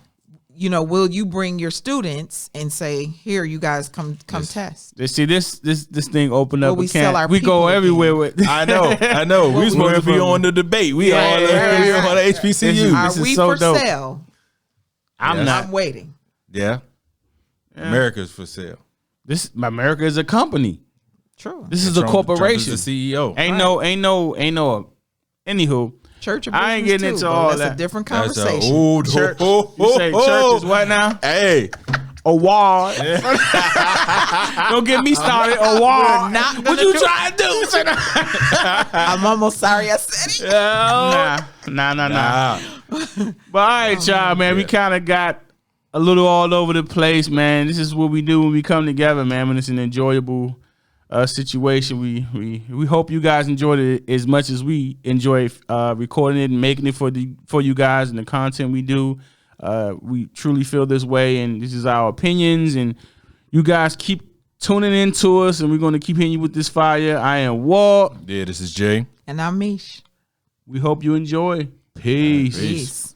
Will you bring your students and say, here, you guys come test? See, this thing opened up. We go everywhere with. I know. We supposed to be on the debate. We all on the HBCU. Are we for sale? I'm not. I'm waiting. Yeah. America's for sale. America is a company. True. This is a corporation. Trump is the CEO. Ain't no. Anywho, church. I ain't getting into all that. That's a different conversation. You say church is what now? Hey, award. Don't get me started. Award. What you trying to do? I'm almost sorry I said it. Nah. But all right, y'all, man. We kind of got a little all over the place, man. This is what we do when we come together, man. When it's an enjoyable situation, we hope you guys enjoyed it as much as we enjoy recording it and making it for you guys and the content we do. We truly feel this way, and this is our opinions. And you guys keep tuning in to us, and we're going to keep hitting you with this fire. I am Walt. Yeah, this is Jay, and I'm Mish. We hope you enjoy. Peace.